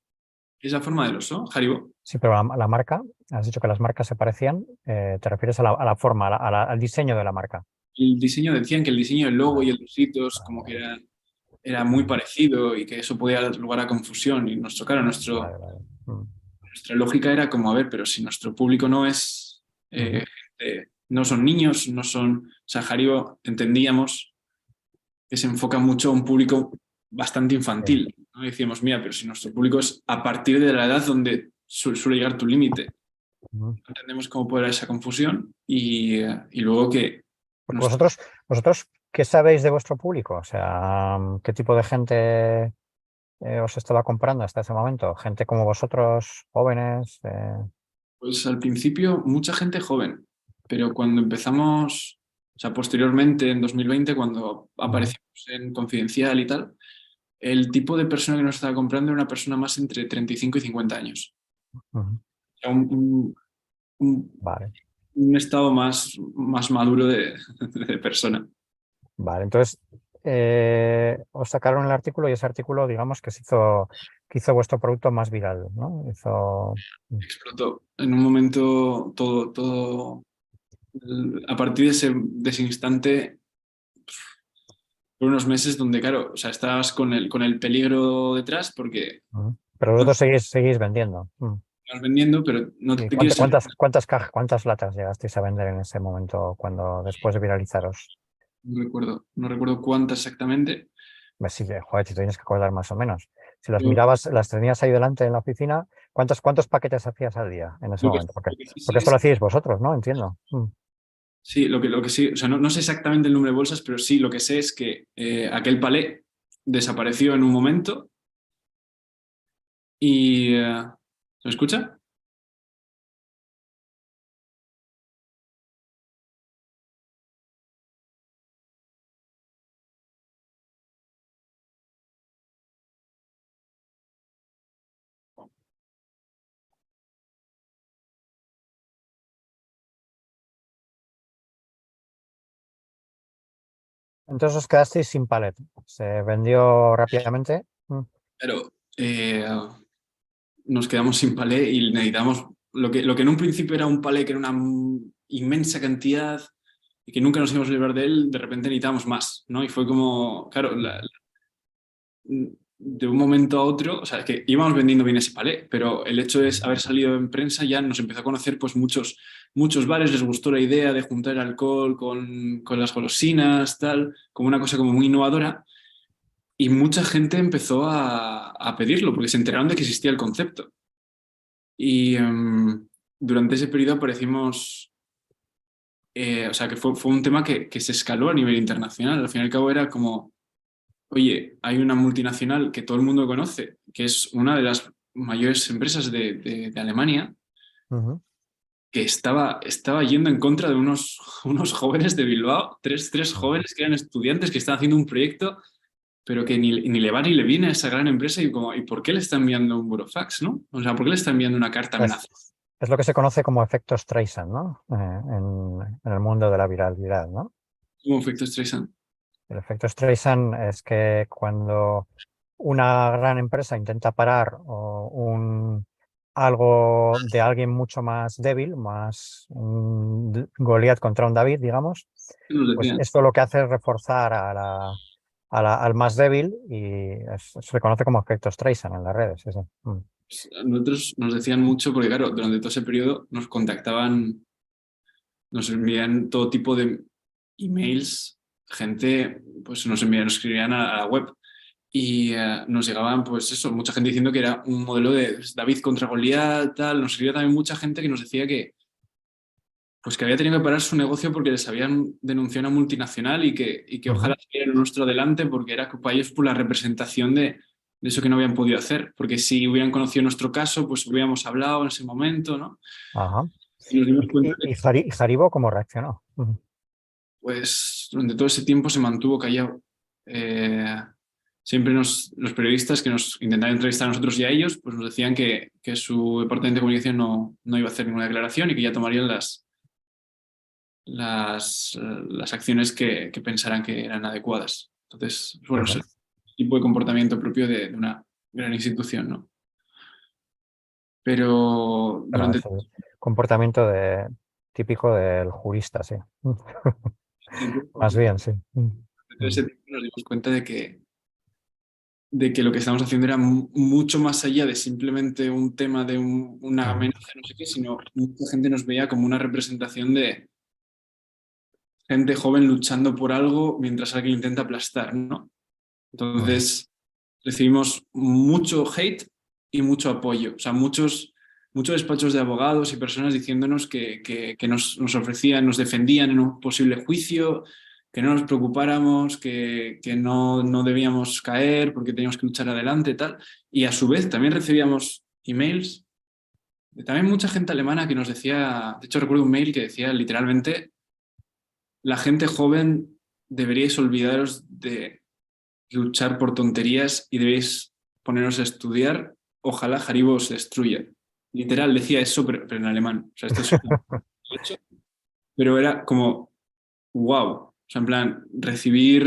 ¿Es la forma del oso, Haribo? Sí, pero la marca, has dicho que las marcas se parecían, te refieres a la forma, al diseño de la marca. El diseño, decían que el diseño del logo y Vale, el los hitos vale, como que vale. era muy parecido y que eso podía dar lugar a confusión. Y claro, Vale, vale. nuestra lógica era como, a ver, pero si nuestro público no es, Ujú. no son niños, no son, o sea, Haribo entendíamos que se enfoca mucho a un público bastante Sí. infantil, ¿no? Y decíamos, mira, pero si nuestro público es a partir de la edad donde suele llegar tu límite, Ujú. entendemos cómo puede haber esa confusión y luego que Porque nuestro, vosotros, ¿qué sabéis de vuestro público? O sea, ¿qué tipo de gente os estaba comprando hasta ese momento? ¿Gente como vosotros, jóvenes? pues al principio mucha gente joven, pero cuando empezamos, o sea, posteriormente en 2020, cuando Ujú. aparecimos en Confidencial y tal, el tipo de persona que nos estaba comprando era una persona más entre 35 y 50 años. Ujú. O sea, un- Vale, un estado más maduro de persona. vale. Entonces, os sacaron el artículo y ese artículo, digamos, que hizo vuestro producto más viral, ¿no? Explotó. En un momento todo, a partir de ese instante, por unos meses donde, claro, o sea, estabas con el peligro detrás porque Ujú. Pero no vosotros te seguís vendiendo. estás vendiendo, pero no ¿Y te quieres salir. cuántas latas llegasteis a vender en ese momento después de viralizaros? No recuerdo cuántas exactamente. Sí, joder, te tienes que acordar más o menos. Si las Yo mirabas, las tenías ahí delante en la oficina, ¿cuántos paquetes hacías al día en ese lo que, momento? lo que sí Porque sé esto lo es, hacíais vosotros, ¿no? Entiendo. sí, lo que sí, o sea, no sé exactamente el número de bolsas, pero sí lo que sé es que aquel palé desapareció en un momento y... ¿se me escucha? Entonces os quedasteis sin palet. Se vendió rápidamente. Pero nos quedamos sin palé y necesitamos lo que en un principio era un palé que era una inmensa cantidad y que nunca nos íbamos a librar de él, de repente necesitamos más, ¿no? Y fue como, claro, de un momento a otro, o sea, es que íbamos vendiendo bien ese palé, pero el hecho de haber salido en prensa ya nos empezó a conocer pues muchos bares, les gustó la idea de juntar alcohol con las golosinas, tal, como una cosa como muy innovadora, y mucha gente empezó a pedirlo porque se enteraron de que existía el concepto. Y durante ese periodo aparecimos, o sea, que fue un tema que se escaló a nivel internacional. Al fin y al cabo era como, oye, hay una multinacional que todo el mundo conoce, que es una de las mayores empresas de Alemania, Ujú. que estaba yendo en contra de unos jóvenes de Bilbao, tres Ujú. jóvenes que eran estudiantes que estaban haciendo un proyecto, pero que ni le va ni le viene a esa gran empresa y como, ¿y por qué le está enviando un burofax, no? O sea, ¿por qué le está enviando una carta Es, amenaza? es lo que se conoce como efecto Streisand, ¿no? En el mundo de la viralidad, ¿no? Como efecto Streisand. El efecto Streisand es que cuando una gran empresa intenta parar algo de alguien mucho más débil, más un Goliat contra un David, digamos, ¿Qué nos pues decían? esto lo que hace es reforzar al más débil y se le conoce como efecto Streisand en las redes. Sí, sí. A nosotros nos decían mucho porque, claro, durante todo ese periodo nos contactaban, nos envían todo tipo de emails, gente, pues nos escribían a la web y nos llegaban, pues eso, mucha gente diciendo que era un modelo de David contra Goliat, tal. Nos escribía también mucha gente que nos decía pues que había tenido que parar su negocio porque les habían denunciado a una multinacional y que Ujú. ojalá siguieran nuestro adelante porque era para ellos por la representación de eso que no habían podido hacer. Porque si hubieran conocido nuestro caso, pues hubiéramos hablado en ese momento, ¿no? Ajá. Y nos dimos cuenta ¿Y Haribo cómo reaccionó? Ujú. pues durante todo ese tiempo se mantuvo callado. Eh, Siempre los periodistas que nos intentaban entrevistar a nosotros y a ellos, pues nos decían que su departamento de comunicación no iba a hacer ninguna declaración y que ya tomarían las acciones que pensaran que eran adecuadas. Entonces, bueno, es el tipo de comportamiento propio de una gran institución, ¿no? Pero Bueno, durante es el comportamiento típico del jurista, sí. Más bien, sí. todo ese tiempo nos dimos cuenta de que lo que estamos haciendo era mucho más allá de simplemente un tema de una Ujú. amenaza, no sé qué, sino mucha gente nos veía como una representación de gente joven luchando por algo mientras alguien intenta aplastar, ¿no? Ujú. Entonces recibimos mucho hate y mucho apoyo, o sea, muchos despachos de abogados y personas diciéndonos que nos ofrecían, nos defendían en un posible juicio, que no nos preocupáramos, que no debíamos caer porque teníamos que luchar adelante y tal. Y a su vez también recibíamos emails de también mucha gente alemana que nos decía, de hecho recuerdo un mail que decía literalmente, la gente joven deberíais olvidaros de luchar por tonterías y debéis poneros a estudiar, ojalá Haribo os destruya. Literal, decía eso, pero en alemán. O sea, esto es pero era como, wow. O sea, en plan, recibir,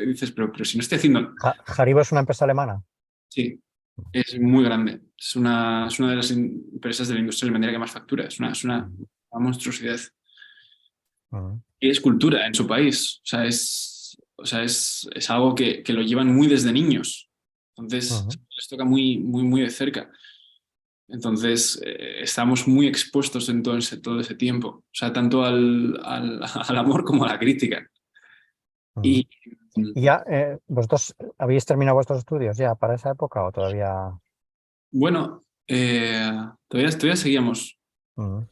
dices, pero si no estoy haciendo... Haribo es una empresa alemana. Sí, es muy grande. Es una de las empresas de la industria alimentaria que más factura. Es una monstruosidad. Mm, Y es cultura en su país. O sea, es algo que lo llevan muy desde niños. Entonces, ujú. les toca muy, muy, muy de cerca. Entonces, estamos muy expuestos en todo ese tiempo. O sea, tanto al amor como a la crítica. Ujú. Y ¿Y ya vosotros habéis terminado vuestros estudios ya para esa época o todavía? bueno, todavía seguíamos. Ujú,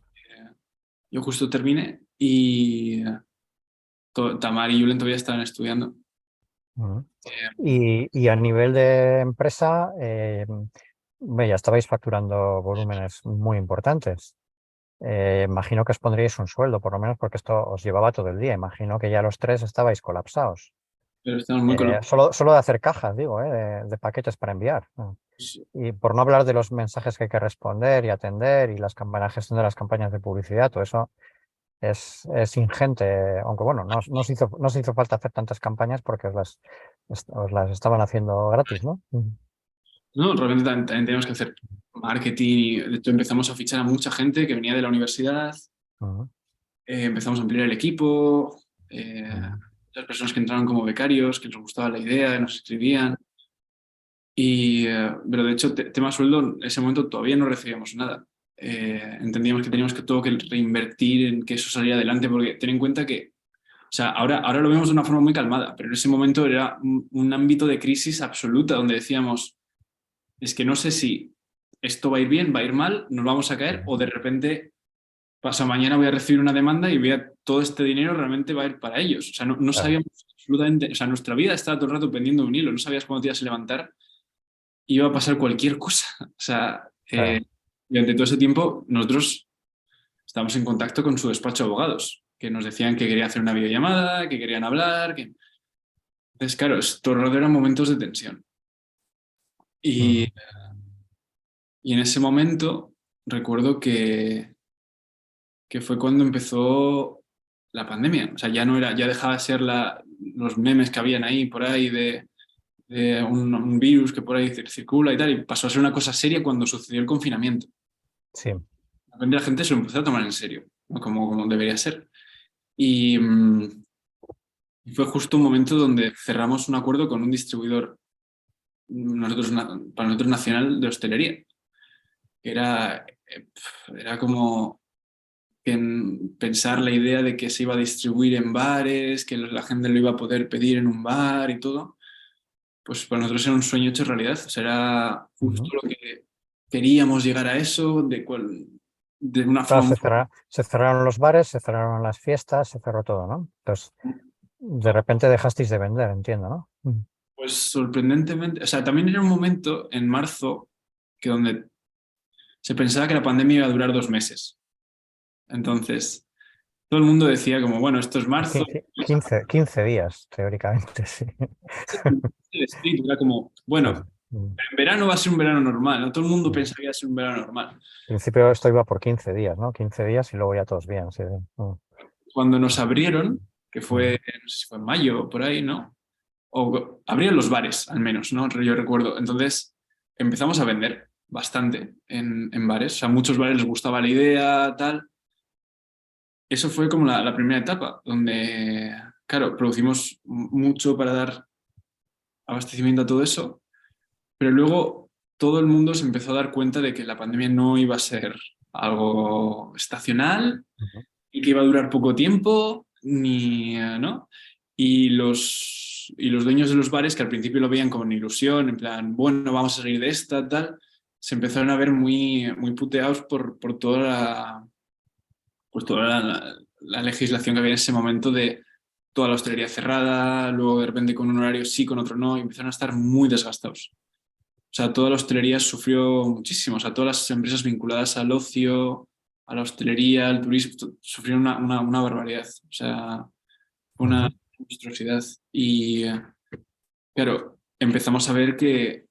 Yo justo terminé y Tamar y Julen todavía estaban estudiando. ujú. Eh, Y a nivel de empresa, ya estabais facturando volúmenes muy importantes. Imagino que os pondríais un sueldo, por lo menos porque esto os llevaba todo el día. Imagino que ya los tres estabais colapsados. pero estamos muy colocados. Solo de hacer cajas, digo, de paquetes para enviar. Y por no hablar de los mensajes que hay que responder y atender y la gestión de las campañas de publicidad, todo eso es ingente. Aunque bueno, no se hizo falta hacer tantas campañas porque os las estaban haciendo gratis, ¿no? No, realmente también tenemos que hacer marketing. De hecho, empezamos a fichar a mucha gente que venía de la universidad. Ujú, Empezamos a ampliar el equipo. ujú, Las personas que entraron como becarios, que les gustaba la idea, nos escribían. Pero de hecho, tema sueldo, en ese momento todavía no recibíamos nada. Entendíamos que teníamos que todo que reinvertir en que eso saliera adelante, porque ten en cuenta que, o sea, ahora lo vemos de una forma muy calmada, pero en ese momento era un ámbito de crisis absoluta donde decíamos, es que no sé si esto va a ir bien, va a ir mal, nos vamos a caer, o de repente pasa mañana voy a recibir una demanda y todo este dinero realmente va a ir para ellos. O sea, no claro, sabíamos absolutamente, o sea, nuestra vida estaba todo el rato pendiendo de un hilo, no sabías cuándo te ibas a levantar iba a pasar cualquier cosa. O sea, claro. durante todo ese tiempo nosotros estábamos en contacto con su despacho de abogados, que nos decían que querían hacer una videollamada, que querían hablar. Entonces, claro, todo el rato eran momentos de tensión. Y, Ujú, y en ese momento recuerdo que fue cuando empezó la pandemia. O sea, ya no era, ya dejaba de ser los memes que habían ahí por ahí de un virus que por ahí circula y tal, y pasó a ser una cosa seria cuando sucedió el confinamiento. sí. De repente la gente se lo empezó a tomar en serio, ¿no? Como debería ser. Y fue justo un momento donde cerramos un acuerdo con un distribuidor, para nosotros nacional, de hostelería. Era como pensar la idea de que se iba a distribuir en bares, que la gente lo iba a poder pedir en un bar y todo. Pues para nosotros era un sueño hecho realidad. O sea, era justo Ujú. lo que queríamos llegar a eso, de una Claro, forma se cerraron los bares, se cerraron las fiestas, se cerró todo, ¿no? Entonces, muy... de repente dejasteis de vender, entiendo, ¿no? Pues sorprendentemente, o sea, también era un momento en marzo que donde se pensaba que la pandemia iba a durar 2 meses. Entonces, todo el mundo decía como, bueno, esto es marzo. 15 días, teóricamente, sí. El espíritu era como, Sí, bueno, sí. en verano va a ser un verano normal, ¿no? Todo el mundo Mm. pensaba que iba a ser un verano normal. En principio esto iba por 15 días, ¿no? 15 días y luego ya todos bien, sí, sí. Cuando nos abrieron, que Mm, fue, no sé si fue en mayo o por ahí, ¿no? O abrieron los bares, al menos, ¿no? Yo recuerdo. Entonces, empezamos a vender bastante en bares. O sea, a muchos bares les gustaba la idea, tal. Eso fue como la primera etapa, donde, claro, producimos mucho para dar abastecimiento a todo eso, pero luego todo el mundo se empezó a dar cuenta de que la pandemia no iba a ser algo estacional ujú. y que iba a durar poco tiempo, ni, ¿no? Y los dueños de los bares, que al principio lo veían como una ilusión, en plan, bueno, vamos a salir de esta, tal, se empezaron a ver muy, muy puteados por toda la legislación que había en ese momento de toda la hostelería cerrada, luego de repente con un horario sí, con otro no, y empezaron a estar muy desgastados. O sea, toda la hostelería sufrió muchísimo, o sea, todas las empresas vinculadas al ocio, a la hostelería, al turismo, sufrieron una barbaridad, o sea, una Ujú. monstruosidad. Y claro, empezamos a ver que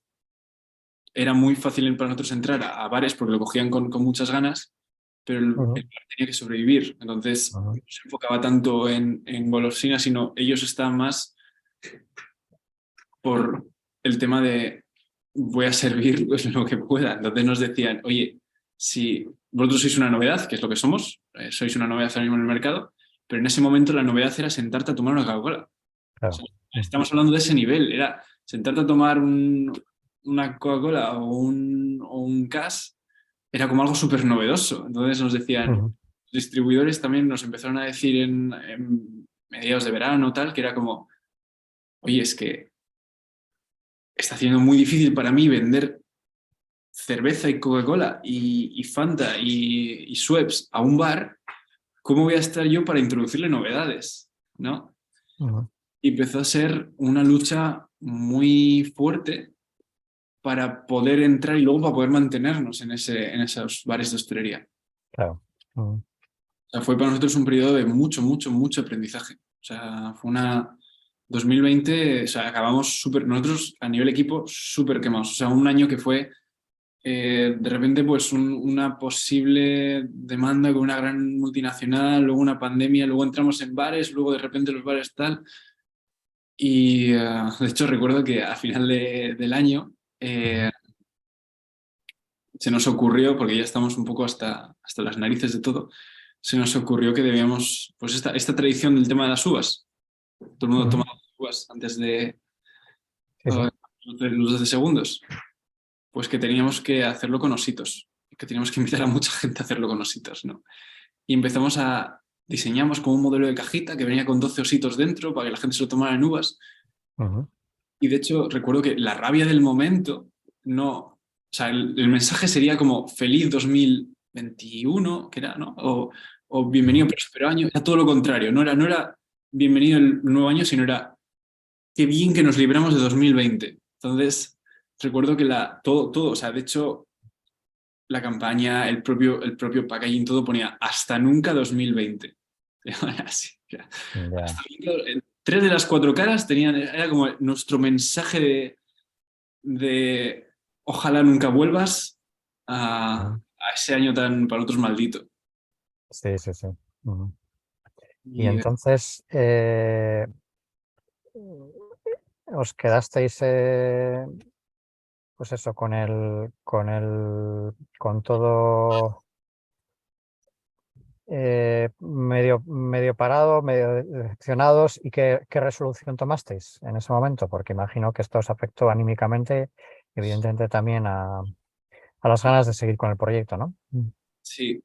era muy fácil para nosotros entrar a bares porque lo cogían con muchas ganas, pero el bar tenía que sobrevivir. Entonces, no se enfocaba tanto en golosinas, sino ellos estaban más por el tema de voy a servir pues, lo que pueda. Entonces nos decían, oye, si vosotros sois una novedad, que es lo que somos, sois una novedad ahora mismo en el mercado, pero en ese momento la novedad era sentarte a tomar una Coca-Cola. O Claro. sea, estamos hablando de ese nivel, era sentarte a tomar una Coca-Cola o un Cass, era como algo súper novedoso. Entonces nos decían, distribuidores también nos empezaron a decir en mediados de verano tal, que era como, oye, es que está siendo muy difícil para mí vender cerveza y Coca-Cola y Fanta y Schweppes a un bar, ¿cómo voy a estar yo para introducirle novedades? ¿No? Y empezó a ser una lucha muy fuerte para poder entrar y luego para poder mantenernos en esos bares de hostelería. Claro. O sea, fue para nosotros un periodo de mucho, mucho, mucho aprendizaje. O sea, fue una 2020, o sea, acabamos súper, nosotros a nivel equipo súper quemados. O sea, un año que fue de repente pues una posible demanda con una gran multinacional, luego una pandemia, luego entramos en bares, luego de repente los bares tal. Y de hecho recuerdo que a final del año se nos ocurrió, porque ya estamos un poco hasta las narices de todo, se nos ocurrió que debíamos, pues esta tradición del tema de las uvas. Todo el mundo tomaba uvas antes de Sí, sí. los 12 segundos. Pues que teníamos que hacerlo con ositos, que teníamos que invitar a mucha gente a hacerlo con ositos, ¿no? Y empezamos diseñamos como un modelo de cajita que venía con 12 ositos dentro para que la gente se lo tomara en uvas. Y de hecho recuerdo que la rabia del momento no, o sea, el mensaje sería como feliz 2021, que era, ¿no? O bienvenido próspero año, era todo lo contrario, no era bienvenido el nuevo año, sino era qué bien que nos libramos de 2020. Entonces, recuerdo que todo, o sea, de hecho, la campaña, el propio packaging, todo ponía hasta nunca 2020. Así, Ya. hasta nunca, tres de las cuatro caras era como nuestro mensaje de ojalá nunca vuelvas a ese año tan para nosotros maldito. Sí, sí, sí. Y Y entonces, os quedasteis, pues eso, con todo medio parado, medio decepcionados. ¿Y qué resolución tomasteis en ese momento? Porque imagino que esto os afectó anímicamente, evidentemente también a las ganas de seguir con el proyecto, ¿no? sí,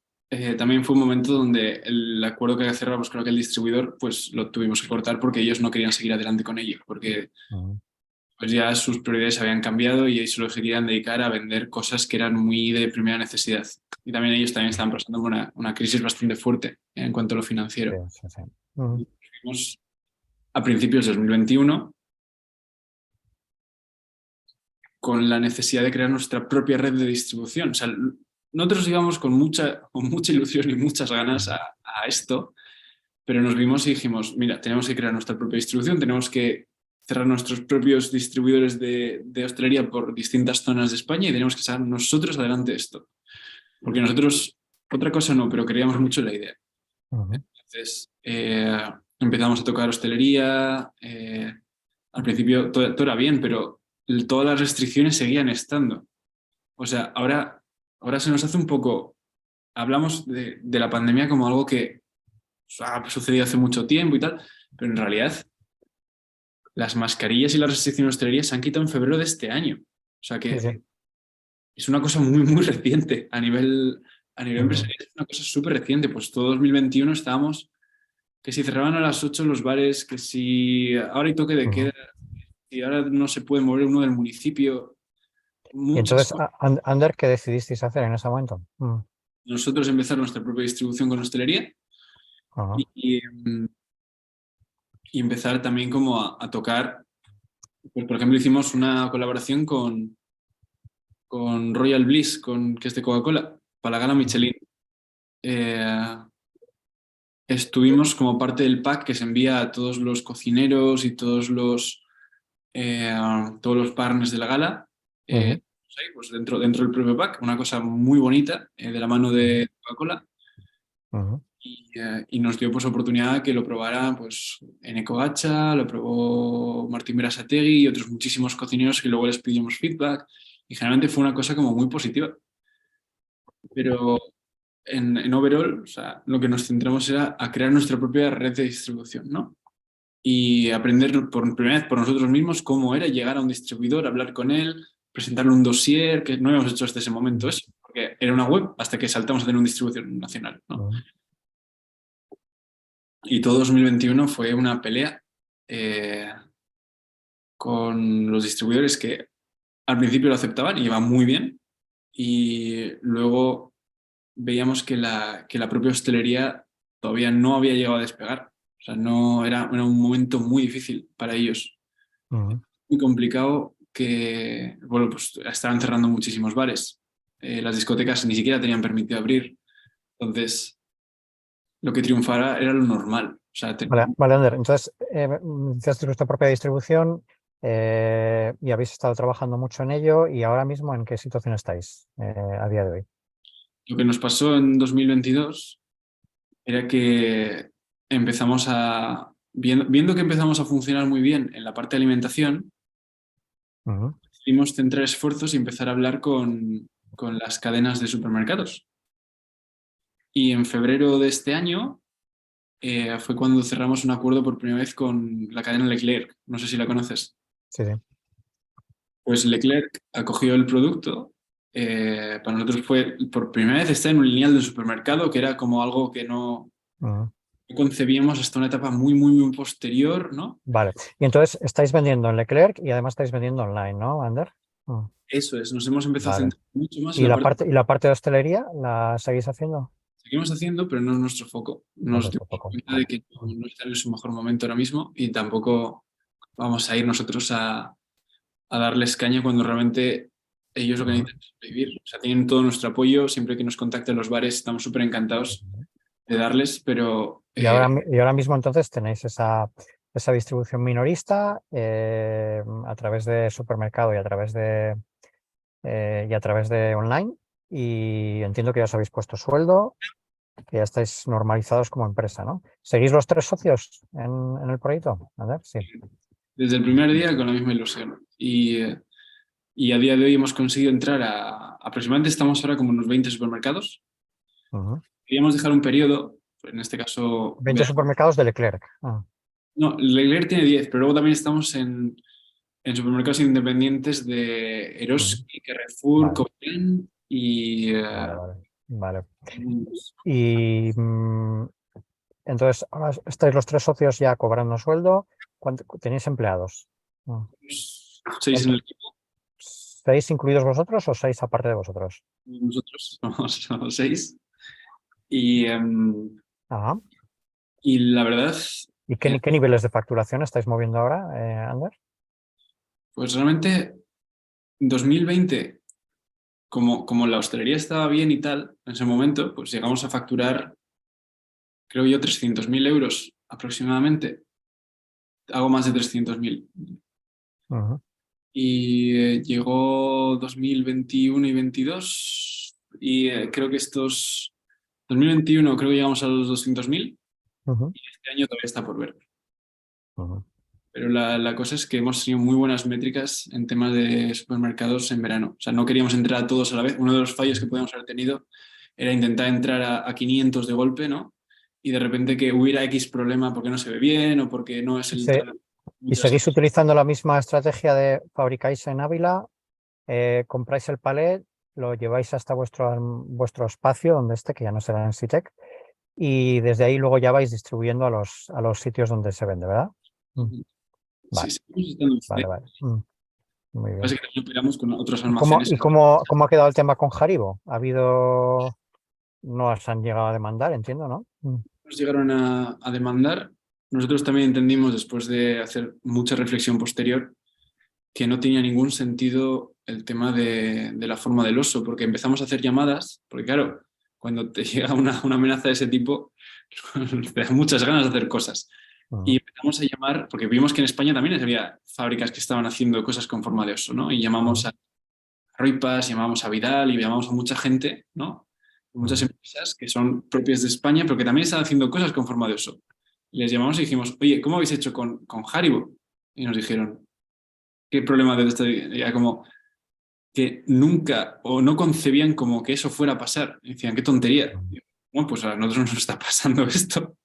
también fue un momento donde el acuerdo que cerramos con aquel distribuidor, pues lo tuvimos que cortar porque ellos no querían seguir adelante con ello, porque pues ya sus prioridades habían cambiado y solo se querían dedicar a vender cosas que eran muy de primera necesidad. Y también ellos también estaban pasando por una crisis bastante fuerte en cuanto a lo Sí, financiero. sí, sí. Fuimos a principios de 2021 con la necesidad de crear nuestra propia red de distribución. O sea, nosotros íbamos con mucha ilusión y muchas ganas a esto, pero nos vimos y dijimos, mira, tenemos que crear nuestra propia distribución, tenemos que cerrar nuestros propios distribuidores de hostelería por distintas zonas de España y tenemos que sacar nosotros adelante esto. Porque nosotros, otra cosa no, pero creíamos mucho en la idea. Entonces, empezamos a tocar hostelería, al principio todo era bien, pero todas las restricciones seguían estando. O sea, ahora se nos hace un poco, hablamos de la pandemia como algo que ha sucedido hace mucho tiempo y tal, pero en realidad las mascarillas y las restricciones de hostelería se han quitado en febrero de este año. O sea Sí, que sí. es una cosa muy, muy reciente a nivel empresarial, es una cosa súper reciente. Pues todo 2021 estábamos que si cerraban a las 8 los bares, que si ahora hay toque de queda, y ahora no se puede mover uno del municipio, Y muchas entonces, cosas. Ander, ¿qué decidisteis hacer en ese momento? Nosotros empezar nuestra propia distribución con hostelería Ajá. y empezar también como a tocar, pues, por ejemplo, hicimos una colaboración con Royal Bliss, que es de Coca-Cola, para la gala Michelin. Eh, Estuvimos como parte del pack que se envía a todos los cocineros y todos todos los partners de la gala, Ujú, pues dentro del propio pack, una cosa muy bonita, de la mano de Coca-Cola. ujú, Y nos dio pues oportunidad que lo probara pues Eneko Gacha, lo probó Martín Berasategui y otros muchísimos cocineros que luego les pedimos feedback y generalmente fue una cosa como muy positiva. Pero en overall, o sea, lo que nos centramos era a crear nuestra propia red de distribución, ¿no? Y aprender por primera vez por nosotros mismos cómo era llegar a un distribuidor, hablar con él, presentarle un dossier, que no habíamos hecho hasta ese momento eso, porque era una web hasta que saltamos a tener una distribución nacional, ¿no? ujú. Y todo 2021 fue una pelea eh, con los distribuidores que al principio lo aceptaban y iba muy bien. Y luego veíamos que la propia hostelería todavía no había llegado a despegar. O sea, no era un momento muy difícil para ellos. Ujú. Muy complicado que, bueno, pues estaban cerrando muchísimos bares. Las discotecas ni siquiera tenían permitido abrir. Entonces, lo que triunfara era lo normal. O sea, Vale, vale, Ander. Entonces, hiciste vuestra propia distribución y habéis estado trabajando mucho en ello y ahora mismo ¿en qué situación estáis a día de hoy? lo que nos pasó en 2022 era que empezamos viendo que empezamos a funcionar muy bien en la parte de alimentación, Ujú, decidimos centrar esfuerzos y empezar a hablar con las cadenas de supermercados. Y en febrero de este año fue cuando cerramos un acuerdo por primera vez con la cadena Leclerc. No sé si la conoces. sí, sí. Pues Leclerc acogió el producto. Para nosotros fue por primera vez estar en un lineal del supermercado, que era como algo que no Ujú. concebíamos hasta una etapa muy, muy, muy posterior, ¿no? Vale. Y entonces estáis vendiendo en Leclerc y además estáis vendiendo online, ¿no, Ander? Eso es, nos hemos empezado a Vale. centrar mucho más en la parte Y la parte de hostelería la seguís haciendo? que seguimos haciendo, pero no es nuestro foco. No es Nos vuestro dimos foco. cuenta de Vale. que no está en su mejor momento ahora mismo y tampoco vamos a ir nosotros a darles caña cuando realmente ellos lo que Ujú. necesitan es vivir. O sea, tienen todo nuestro apoyo, siempre que nos contacten los bares estamos súper encantados de darles, pero Y ahora mismo entonces tenéis esa distribución minorista a través de supermercado y a través de online. Y entiendo que ya os habéis puesto sueldo, que ya estáis normalizados como empresa, ¿no? ¿Seguís los tres socios en el proyecto? A ver, sí. desde el primer día con la misma ilusión. Y a día de hoy hemos conseguido entrar aproximadamente estamos ahora como en unos 20 supermercados. Ujú. Queríamos dejar un periodo, en este caso 20 supermercados de Leclerc. no, Leclerc tiene 10, pero luego también estamos en supermercados independientes de Ujú. Eroski, Carrefour, Vale, Copen y vale, vale. Vale. algunos. Y entonces, ahora estáis los tres socios ya cobrando sueldo. ¿Tenéis empleados? Mm. 6 en Em- el equipo, ¿Seis incluidos vosotros o seis aparte de vosotros? nosotros somos 6. Y, Ajá. y la verdad, ¿Y eh, qué niveles de facturación estáis moviendo ahora, Ander? pues realmente 2020, como la hostelería estaba bien y tal, en ese momento, pues llegamos a facturar, creo yo, 300.000 euros aproximadamente, algo más de 300.000. Ujú, Y llegó 2021 y 22 y creo que 2021 creo que llegamos a los 200.000 ujú, y este año todavía está por ver. ujú. Pero la cosa es que hemos tenido muy buenas métricas en temas de supermercados en verano. O sea, no queríamos entrar a todos a la vez. Uno de los fallos que podíamos haber tenido era intentar entrar a 500 de golpe, ¿no? Y de repente que hubiera X problema porque no se ve bien o porque no es ¿Y, el y seguís utilizando la misma estrategia de fabricáis en Ávila, compráis el palet, lo lleváis hasta vuestro espacio donde esté, que ya no será en Sitec, y desde ahí luego ya vais distribuyendo a los sitios donde se vende, ¿verdad? Mm. Sí, Vale, seguimos estando en vale, Fnac. vale. Muy bien. Pasa que también operamos con otros ¿Y almacenes. cómo ha quedado el tema con Haribo? No os han llegado a demandar, entiendo, ¿no? Nos llegaron a demandar. Nosotros también entendimos, después de hacer mucha reflexión posterior, que no tenía ningún sentido el tema de la forma del oso, porque empezamos a hacer llamadas, porque claro, cuando te llega una amenaza de ese tipo, te da muchas ganas de hacer cosas. Y empezamos a llamar, porque vimos que en España también había fábricas que estaban haciendo cosas con forma de oso, ¿no? Y llamamos a Roypas, llamamos a Vidal y llamamos a mucha gente, ¿no? Muchas empresas que son propias de España, pero que también están haciendo cosas con forma de oso. Les llamamos y dijimos, oye, ¿cómo habéis hecho con Haribo? Y nos dijeron, ¿qué problema de esto? Ya como que nunca o no concebían como que eso fuera a pasar. Y decían, qué tontería. Y, bueno, pues a nosotros nos está pasando esto.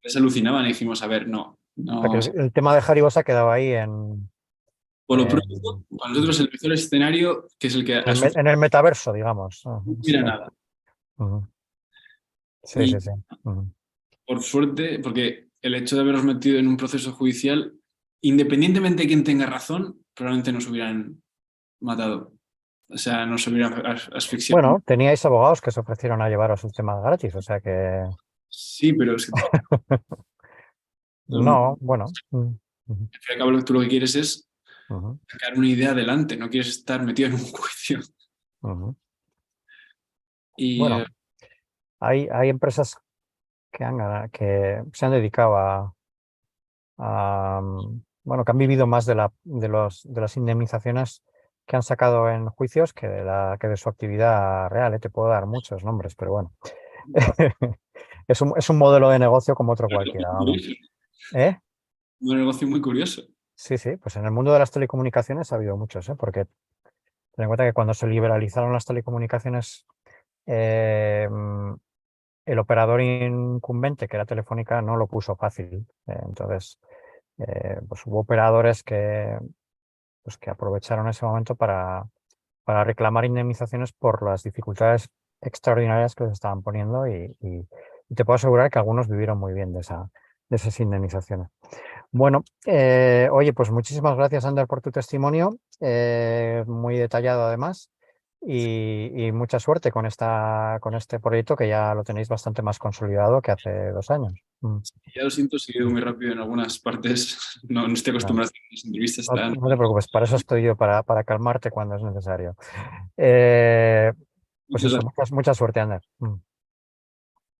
Les alucinaban y dijimos, a ver, no, O sea, que no. el tema de Haribo se ha quedado ahí en, Por lo pronto, para nosotros el mejor escenario, que es el que ha sufrido, en el metaverso, digamos. no Sí. mira nada. Sí, sí, Y sí. por suerte, porque el hecho de haberos metido en un proceso judicial, independientemente de quién tenga razón, probablemente nos hubieran matado. O sea, nos hubieran asfixiado. Bueno, teníais abogados que se ofrecieron a llevaros el tema gratis, o sea que Sí, pero es que no, bueno. al fin y al cabo tú lo que quieres es sacar una idea adelante, no quieres estar metido en un juicio. Y Bueno, hay empresas que se han dedicado bueno, que han vivido más de las indemnizaciones que han sacado en juicios que de su actividad real. Te puedo dar muchos nombres, pero bueno. Es un modelo de negocio como otro cualquiera, vamos. ¿Eh? un negocio muy curioso. Sí, sí, pues en el mundo de las telecomunicaciones ha habido muchos, porque ten en cuenta que cuando se liberalizaron las telecomunicaciones, eh, el operador incumbente, que era Telefónica, no lo puso fácil. Entonces, pues hubo operadores pues que aprovecharon ese momento para reclamar indemnizaciones por las dificultades extraordinarias que les estaban poniendo y te puedo asegurar que algunos vivieron muy bien de esas indemnizaciones. Bueno, oye, pues muchísimas gracias, Ander, por tu testimonio, muy detallado además, y mucha suerte con este proyecto que ya lo tenéis bastante más consolidado que hace 2 años. Ya lo siento, he seguido muy rápido en algunas partes. No estoy Nada, acostumbrado a hacer las entrevistas no, tan... no te preocupes, para eso estoy yo, para calmarte cuando es necesario. Eh, pues Muchas eso, gracias. mucha suerte, Ander.